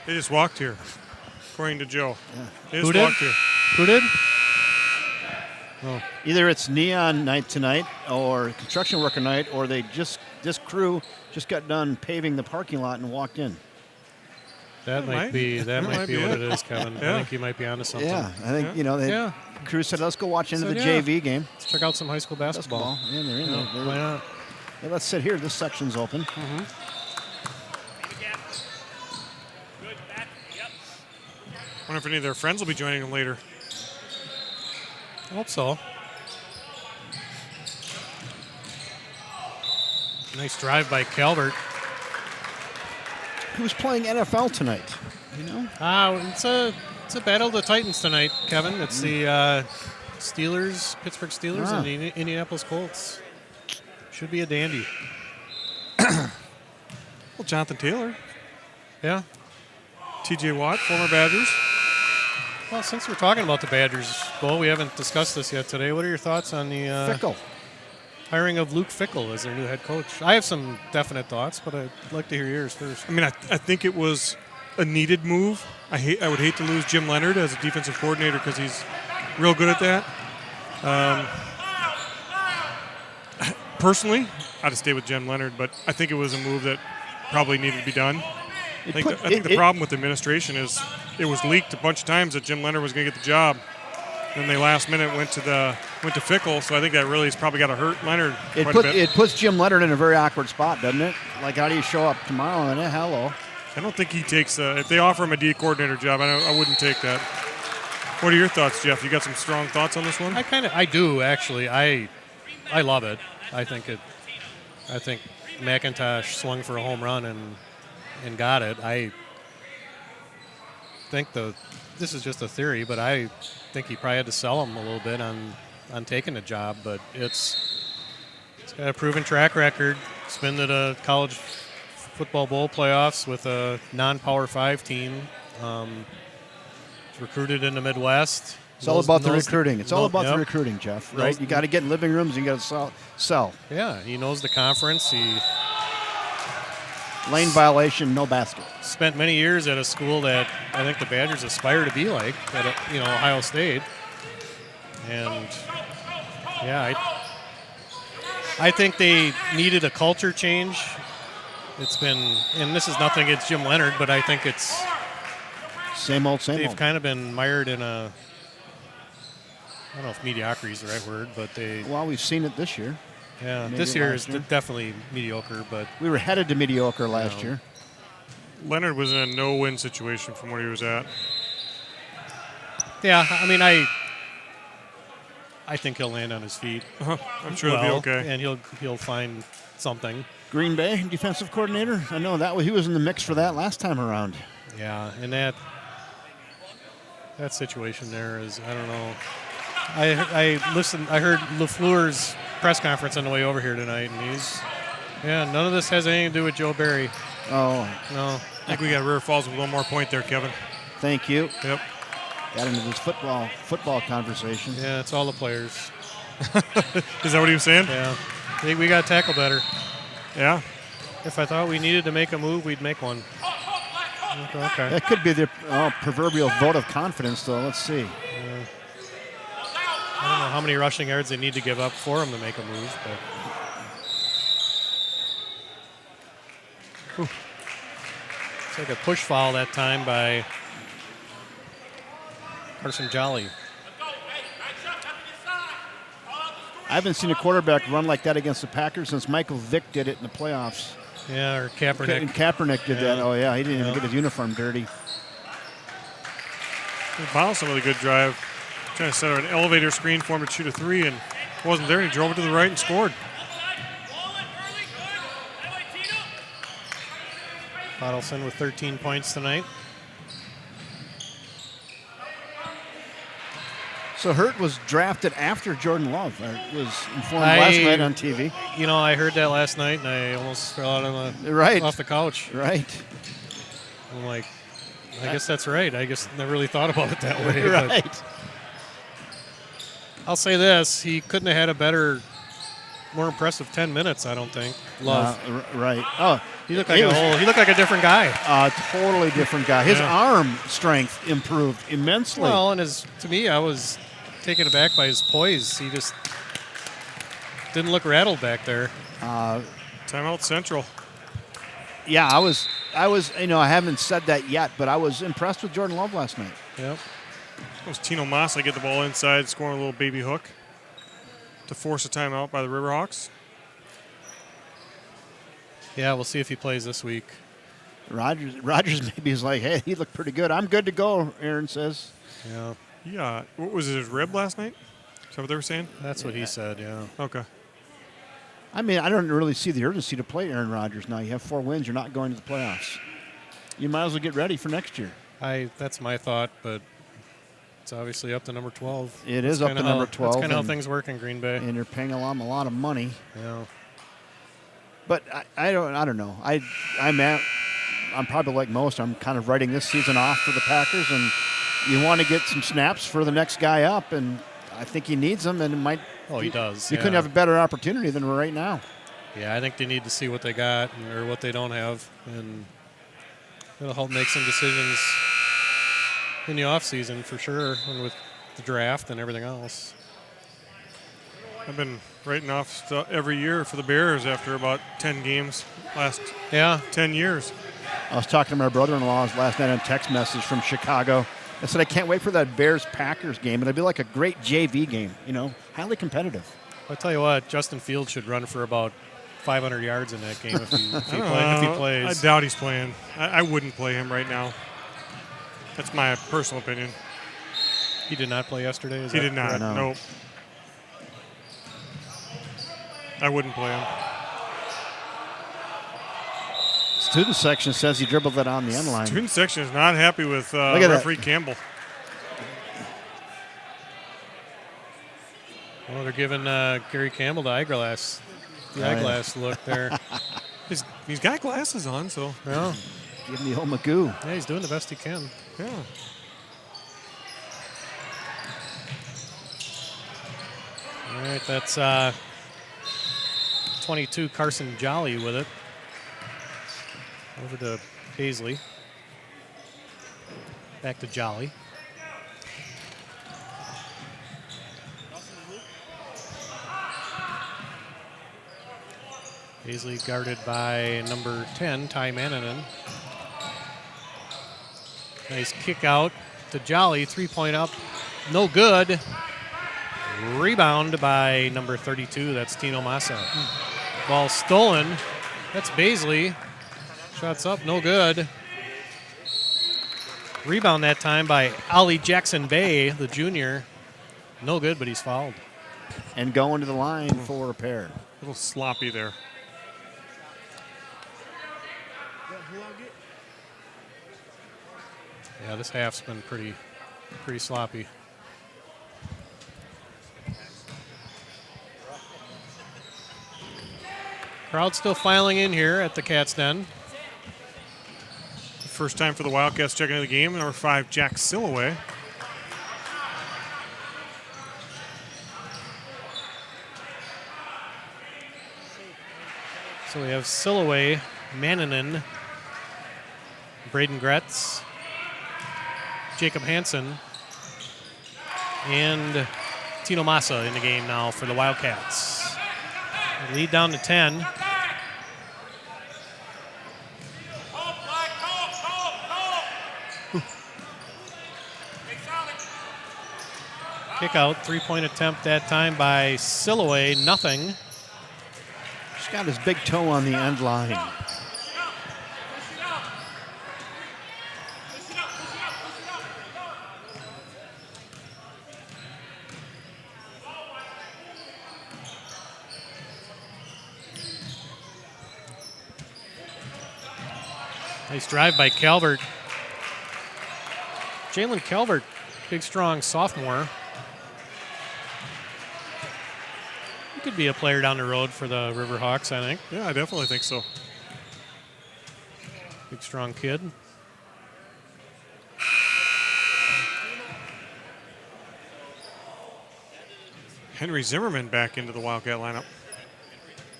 They just walked here, according to Joe. They just Who did? walked here. Who did? Either it's neon night tonight or construction worker night, or this crew just got done paving the parking lot and walked in. That might be. That might be what it. it is, Kevin. Yeah. I think you might be onto something. Yeah, I think they Yeah. crew said let's go watch into Said, the yeah. JV game. Let's check out some high school basketball. Basketball. Yeah, they're in Yeah, there. why not? Hey, let's sit here. This section's open. Wonder if any of their friends will be joining them later. I hope so. Nice drive by Calvert. Who's playing NFL tonight? You know? It's a battle of the Titans tonight, Kevin. It's the Pittsburgh Steelers, and the Indianapolis Colts. Should be a dandy. Well, Jonathan Taylor, Yeah. T.J. Watt, former Badgers. Well, since we're talking about the Badgers, Bo, we haven't discussed this yet today. What are your thoughts on the Fickle. hiring of Luke Fickell as their new head coach? I have some definite thoughts, but I'd like to hear yours first. I mean, I think it was a needed move. I would hate to lose Jim Leonard as a defensive coordinator because he's real good at that. Personally, I'd have stayed with Jim Leonard, but I think it was a move that probably needed to be done. I think the problem with the administration is it was leaked a bunch of times that Jim Leonard was going to get the job. Then they last minute went to Fickell, so I think that really has probably got to hurt Leonard quite a bit. It puts Jim Leonard in a very awkward spot, doesn't it? Like, how do you show up tomorrow and hello? I don't think he takes if they offer him a D coordinator job, I wouldn't take that. What are your thoughts, Jeff? You got some strong thoughts on this one? I do actually. I love it. I think McIntosh swung for a home run and got it. I think this is just a theory, but I think he probably had to sell him a little bit on taking the job. But it's got a proven track record. It's been to the college football bowl playoffs with a non-Power 5 team. It's recruited in the Midwest. It's all about the recruiting. It's all about the recruiting, Jeff. Right? You got to get in living rooms. You got to sell. Yeah, he knows the conference. He lane violation, no basket. Spent many years at a school that I think the Badgers aspire to be like, at Ohio State. And yeah, I think they needed a culture change. It's been, and this is nothing against Jim Leonard, but I think it's same old. They've kind of been mired in a, I don't know if mediocrity is the right word, but well, we've seen it this year. Yeah, Maybe this year is definitely mediocre, but we were headed to mediocre last year. Leonard was in a no-win situation from where he was at. Yeah, I mean, I think he'll land on his feet. I'm sure he'll be okay, and he'll find something. Green Bay defensive coordinator. I know that he was in the mix for that last time around. Yeah, and that situation there is, I don't know. I heard LaFleur's press conference on the way over here tonight, and none of this has anything to do with Joe Barry. Oh. No. I think we got River Falls with one more point there, Kevin. Thank you. Yep. Got into this football conversation. Yeah, it's all the players. Is that what he was saying? Yeah. I think we got to tackle better. Yeah. If I thought we needed to make a move, we'd make one. Okay. That could be the proverbial vote of confidence, though. Let's see. I don't know how many rushing yards they need to give up for him to make a move, but it's like a push foul that time by Carson Jolly. I haven't seen a quarterback run like that against the Packers since Michael Vick did it in the playoffs. Yeah, or Kaepernick. And Kaepernick did that. Oh, yeah, he didn't even get his uniform dirty. Bounced a really good drive. Trying to set an elevator screen for him to shoot a three, and wasn't there, and he drove it to the right and scored. Bottleson with 13 points tonight. So Hurt was drafted after Jordan Love. I was informed last night on TV. I heard that last night, and I almost fell out off the couch. Right. I'm like, I guess that's right. I guess never really thought about it that way. Right. But I'll say this: he couldn't have had a better, more impressive 10 minutes. I don't think. Love. Right. Oh, he looked like he looked like a different guy. Totally different guy. His arm strength improved immensely. Well, and to me, I was taken aback by his poise. He just didn't look rattled back there. Timeout Central. Yeah, I was. I haven't said that yet, but I was impressed with Jordan Love last night. Yep. It was Tino Massa get the ball inside, scoring a little baby hook to force a timeout by the Riverhawks. Yeah, we'll see if he plays this week. Rogers maybe is like, hey, he looked pretty good. I'm good to go, Aaron says. Yeah. Yeah. What was it, his rib last night? Is that what they were saying? That's what he said, yeah. Okay. I mean, I don't really see the urgency to play Aaron Rodgers now. You have 4 wins. You're not going to the playoffs. You might as well get ready for next year. That's my thought, but It's obviously up to number 12. It is up to number 12. That's kind of how things work in Green Bay. And you're paying a lot of money. Yeah. But I don't know. I'm probably like most. I'm kind of writing this season off for the Packers, and you want to get some snaps for the next guy up, and I think he needs them, and it might. Oh, he does. You couldn't have a better opportunity than right now. Yeah, I think they need to see what they got or what they don't have, and it'll help make some decisions in the offseason for sure, and with the draft and everything else. I've been writing off stuff every year for the Bears after about 10 games last 10 years. I was talking to my brother-in-law last night on text message from Chicago. I said, I can't wait for that Bears-Packers game. It'll be like a great JV game, highly competitive. I'll tell you what, Justin Fields should run for about 500 yards in that game if he plays. I doubt he's playing. I wouldn't play him right now. That's my personal opinion. He did not play yesterday? He did not. No. Nope. I wouldn't play him. Student section says he dribbled that on the end line. Student section is not happy with Look at referee Campbell. Well, they're giving Gary Campbell the eyeglass look there. He's got glasses on, so. Yeah. Give him the old Magoo. Yeah, he's doing the best he can. Yeah. All right, that's 22 Carson Jolly with it. Over to Paisley. Back to Jolly. Paisley guarded by number 10, Ty Mannanen. Nice kick out to Jolly, 3-point up, no good. Rebound by number 32, that's Tino Massa. Ball stolen, that's Paisley. Shots up, no good. Rebound that time by Ollie Jackson Bay, the junior. No good, but he's fouled. And going to the line for a pair. A little sloppy there. Yeah, this half's been pretty sloppy. Crowd still filing in here at the Cats Den. First time for the Wildcats checking into the game. Number 5, Jack Silloway. So we have Silloway, Mannanen, Braden Gretz, Jacob Hansen, and Tino Massa in the game now for the Wildcats. Lead down to 10. Kick out, 3-point attempt that time by Silloway, nothing. He's got his big toe on the end line. Nice drive by Calvert. Jalen Calvert, big, strong sophomore. He could be a player down the road for the Riverhawks, I think. Yeah, I definitely think so. Big, strong kid. Henry Zimmerman back into the Wildcat lineup.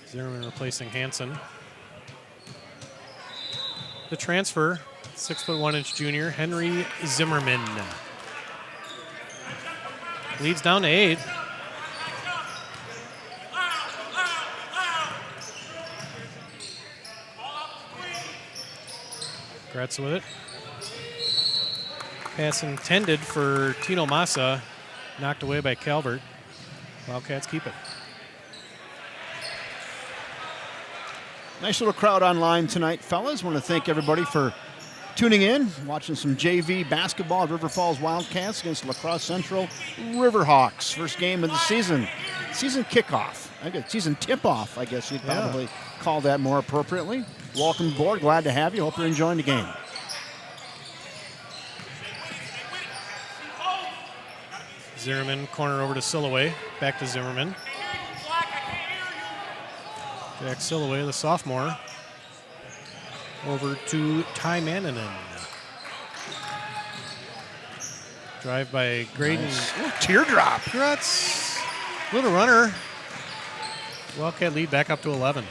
Zimmerman replacing Hansen. The transfer, 6'1" junior, Henry Zimmerman. Leads down to 8. Gretz with it. Pass intended for Tino Massa, knocked away by Calvert. Wildcats keep it. Nice little crowd online tonight, fellas. Want to thank everybody for tuning in, watching some JV basketball. River Falls Wildcats against La Crosse Central Riverhawks. First game of the season. Season kickoff. I guess season tip-off, I guess you'd probably call that more appropriately. Welcome aboard. Glad to have you. Hope you're enjoying the game. Zimmerman, corner over to Silloway. Back to Zimmerman. Jack Silloway, the sophomore. Over to Ty Mannanen. Drive by Graydon. Nice. Ooh, teardrop. Grutz. Little runner. Wildcat lead back up to 11.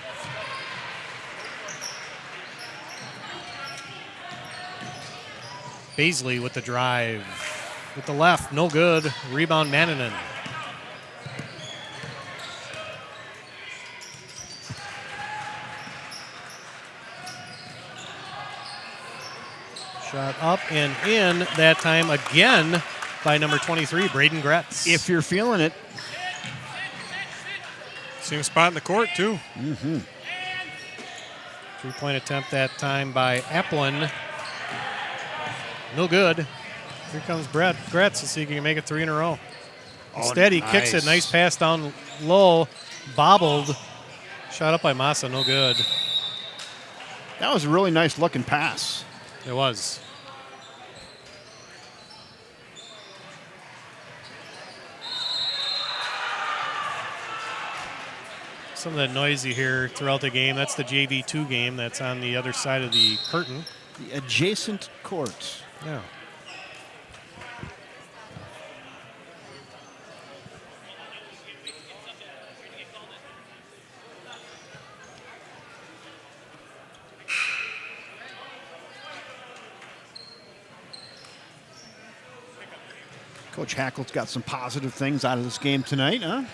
Baisley with the drive. With the left, no good. Rebound Mannanen. Shot up and in, that time again by number 23, Braden Gretz. If you're feeling it. Same spot in the court, too. Mm-hmm. 3-point attempt that time by Applin. No good. Here comes Brett Gretz to see if he can make it 3 in a row. Instead, he kicks it. Nice pass down low. Bobbled. Shot up by Massa. No good. That was a really nice looking pass. It was. Some of that noise you hear throughout the game, that's the JV2 game that's on the other side of the curtain. The adjacent court. Yeah. Coach Hackle's got some positive things out of this game tonight, huh?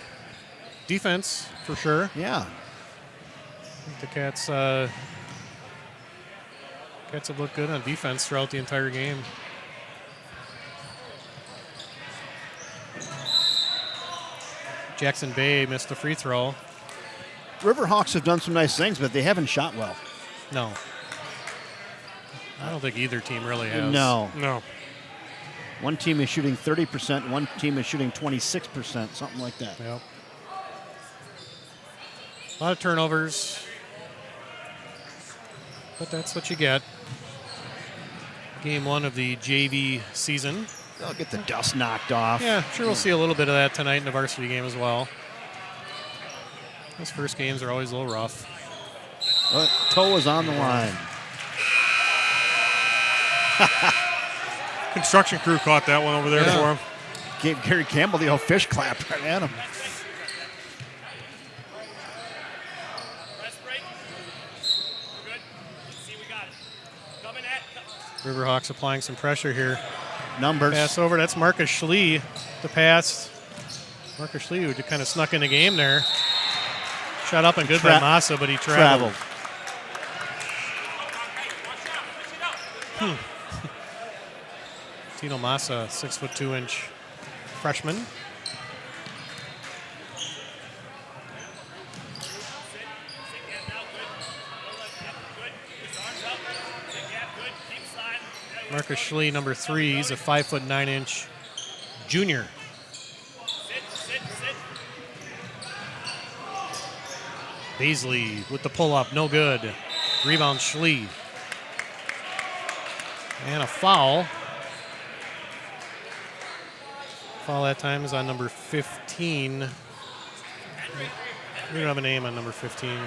Defense, for sure. Yeah. I think the Cats have looked good on defense throughout the entire game. Jackson Bay missed the free throw. Riverhawks have done some nice things, but they haven't shot well. No. I don't think either team really has. No. No. One team is shooting 30%, one team is shooting 26%, something like that. Yep. A lot of turnovers. But that's what you get. Game 1 of the JV season. They'll get the dust knocked off. Yeah, sure we'll see a little bit of that tonight in the varsity game as well. Those first games are always a little rough. But toe is on the line. Construction crew caught that one over there for him. Gave Gary Campbell the old fish clap right at him. Riverhawks applying some pressure here. Numbers. Pass over, that's Marcus Schlee. The pass. Marcus Schlee, who kind of snuck in the game there. Shot up and good by Massa, but he traveled. Tino Massa, 6'2" freshman. Marcus Schlee, number 3, he's a 5'9" junior. Baisley with the pull-up, no good. Rebound Schlee. And a foul. Foul that time is on number 15. We don't have a name on number 15.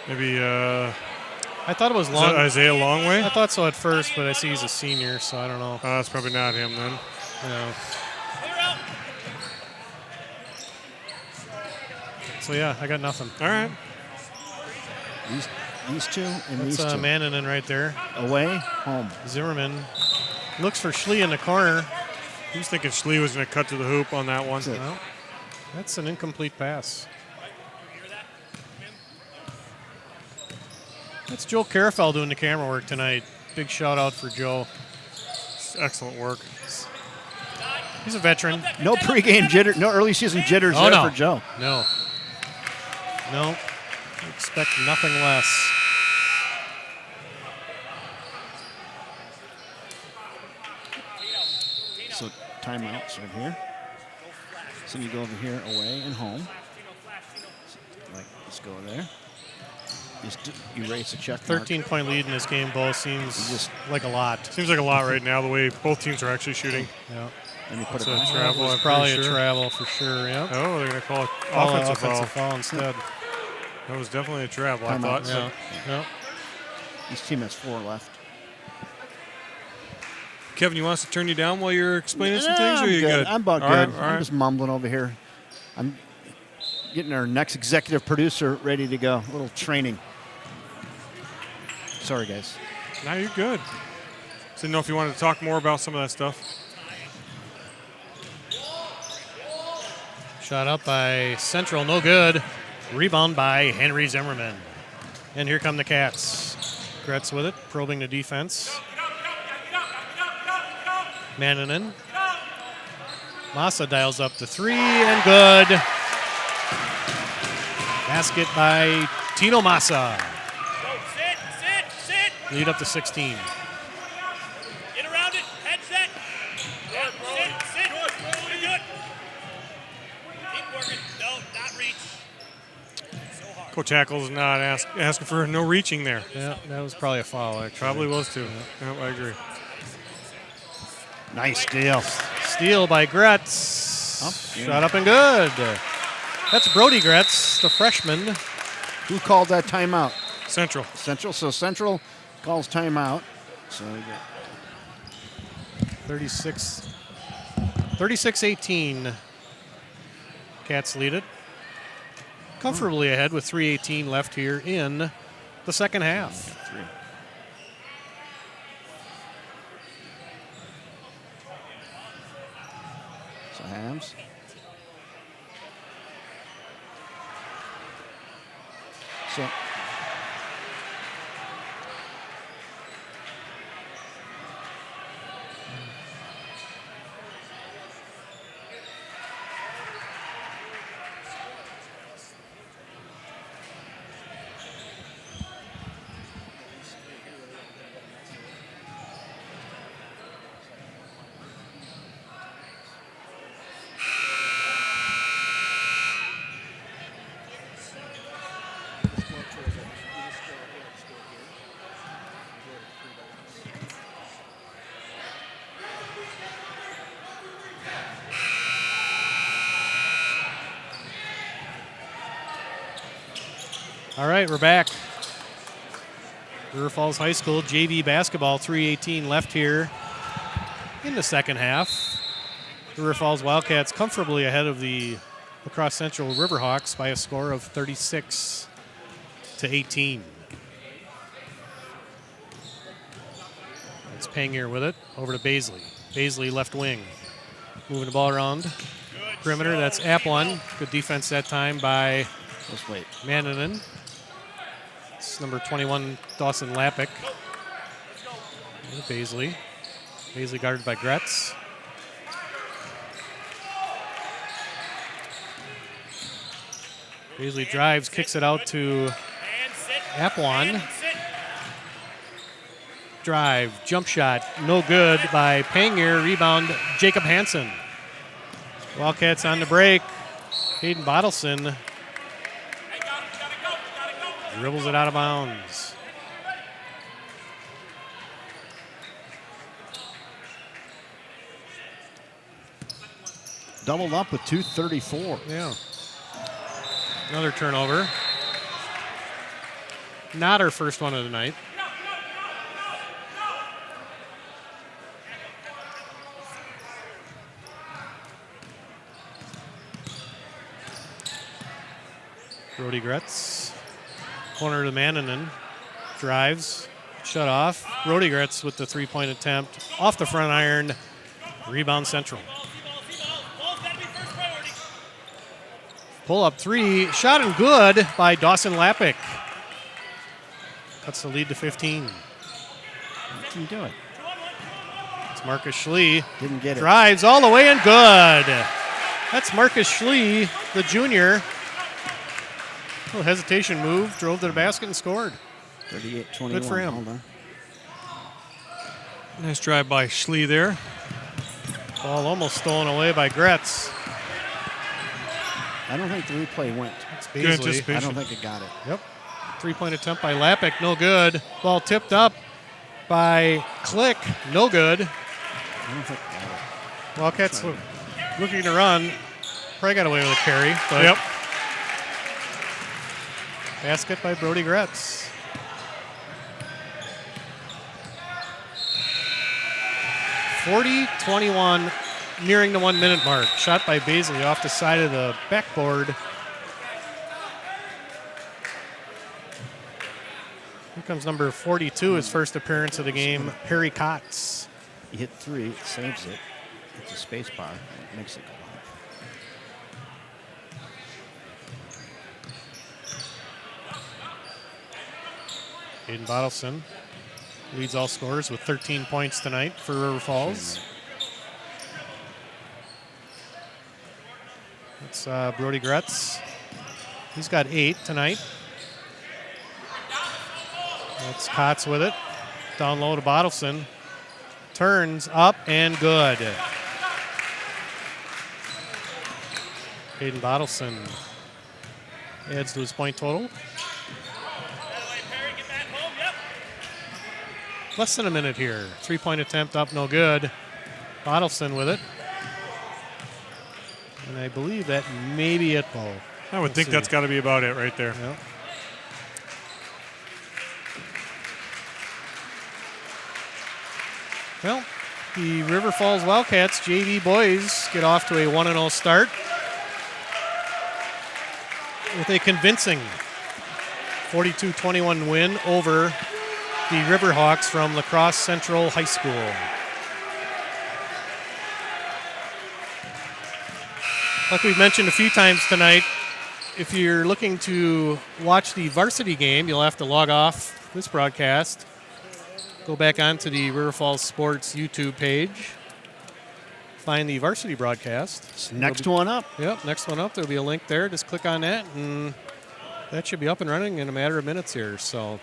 Maybe I thought it was Long. Isaiah Longway? I thought so at first, but I see he's a senior, so I don't know. That's probably not him then. No. So yeah, I got nothing. All right. These two and That's these two. Mannanen right there. Away, home. Zimmerman looks for Schlee in the corner. He was thinking Schlee was going to cut to the hoop on that one. Well, that's an incomplete pass. That's Joe Carafel doing the camera work tonight. Big shout out for Joe. Excellent work. He's a veteran. No pregame jitter, no early season jitters for Joe. No. No. Expect nothing less. So timeouts right here. So you go over here, away and home. Like, let's go there. Just erase a check mark. 13-point lead in this game, both seems Just like a lot. Seems like a lot right now, the way both teams are actually shooting. Yeah. And he put It's it a back. travel. I'm Probably pretty a sure. travel for sure. Yeah. Oh, they're going to call it Call it offensive foul. instead. That was definitely a travel, I Timeout. thought. Yeah. Yeah. This team has 4 left. Kevin, you want us to turn you down while you're explaining some Nah, things, or I'm are you good? I'm about All good. right, all I'm right. just mumbling over here. I'm getting our next executive producer ready to go. A little training. Sorry, guys. Now you're good. So didn't know if you wanted to talk more about some of that stuff. Shot up by Central, no good. Rebound by Henry Zimmerman. And here come the Cats. Gretz with it, probing the defense. Mannanen. Massa dials up the 3 and good. Basket by Tino Massa. Lead up to 16. Get around it. Head set. Sit. You're good. Keep working. No, not reach. So hard. Coach Hackle's not asking for no reaching there. Yeah, that was probably a foul, actually. Probably was too. Yeah, I agree. Nice deal. Steal by Gretz. Up, Shot up and good. That's Brody Gretz, the freshman. Who called that timeout? Central. Central. So Central calls timeout. So we get 36-18. Cats lead it. Comfortably ahead with 3:18 left here in the second half. 3. So Hams. So All right, we're back. River Falls High School JV basketball, 3:18 left here in the second half. River Falls Wildcats comfortably ahead of the Crosse Central Riverhawks by a score of 36-18. It's Pangier with it, over to Baisley. Baisley left wing, moving the ball around perimeter. That's Applin. Good defense that time by let's wait. Mannanen. It's number 21, Dawson Lappick. Baisley. Baisley guarded by Gretz. Baisley drives, kicks it out to Applin. Drive, jump shot, no good by Pangier. Rebound, Jacob Hansen. Wildcats on the break. Hayden Bottleson dribbles it out of bounds. Doubled up with 2:34. Yeah. Another turnover. Not her first one of the night. Brody Gretz. Corner to Mannanen. Drives. Shut off. Brody Gretz with the three-point attempt. Off the front iron. Rebound Central. Pull up 3. Shot and good by Dawson Lappick. Cuts the lead to 15. Can you do it? It's Marcus Schlee. Didn't get it. Drives all the way and good. That's Marcus Schlee, the junior. Little hesitation move, drove to the basket and scored. 38-21. Good for him. Hold on. Nice drive by Schlee there. Ball almost stolen away by Gretz. I don't think the replay went. It's Good Baisley. anticipation. I don't think it got it. Yep. Three-point attempt by Lappick, no good. Ball tipped up by Click, no good. I don't think it got it. Wildcats looking to run. Probably got away with a carry. But Yep. basket by Brody Gretz. (40-21), nearing the 1 minute mark. Shot by Baisley off the side of the backboard. Here comes number 42, his first appearance of the game, Harry Cox. He hit 3, saves it. It's a space bar. It makes it go out. Aiden Bottleson leads all scorers with 13 points tonight for River Falls. That's Brody Gretz. He's got 8 tonight. That's Kotz with it. Down low to Bottleson. Turns up and good. Aiden Bottleson adds to his point total. Less than a minute here. 3-point attempt up, no good. Bottleson with it. And I believe that may be it, Bo. I would think that's got to be about it right there. Yep. Well, the River Falls Wildcats JV boys get off to a 1-0 start with a convincing 42-21 win over the Riverhawks from La Crosse Central High School. Like we've mentioned a few times tonight, if you're looking to watch the varsity game, you'll have to log off this broadcast. Go back onto the River Falls Sports YouTube page. Find the varsity broadcast. It's next one up. Yep, next one up. There'll be a link there. Just click on that, and that should be up and running in a matter of minutes here. So,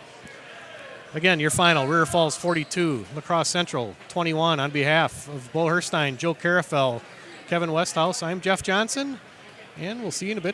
again, your final, River Falls 42, La Crosse Central 21. On behalf of Bo Herstein, Joe Carafel, Kevin Westhouse, I'm Jeff Johnson, and we'll see you in a bit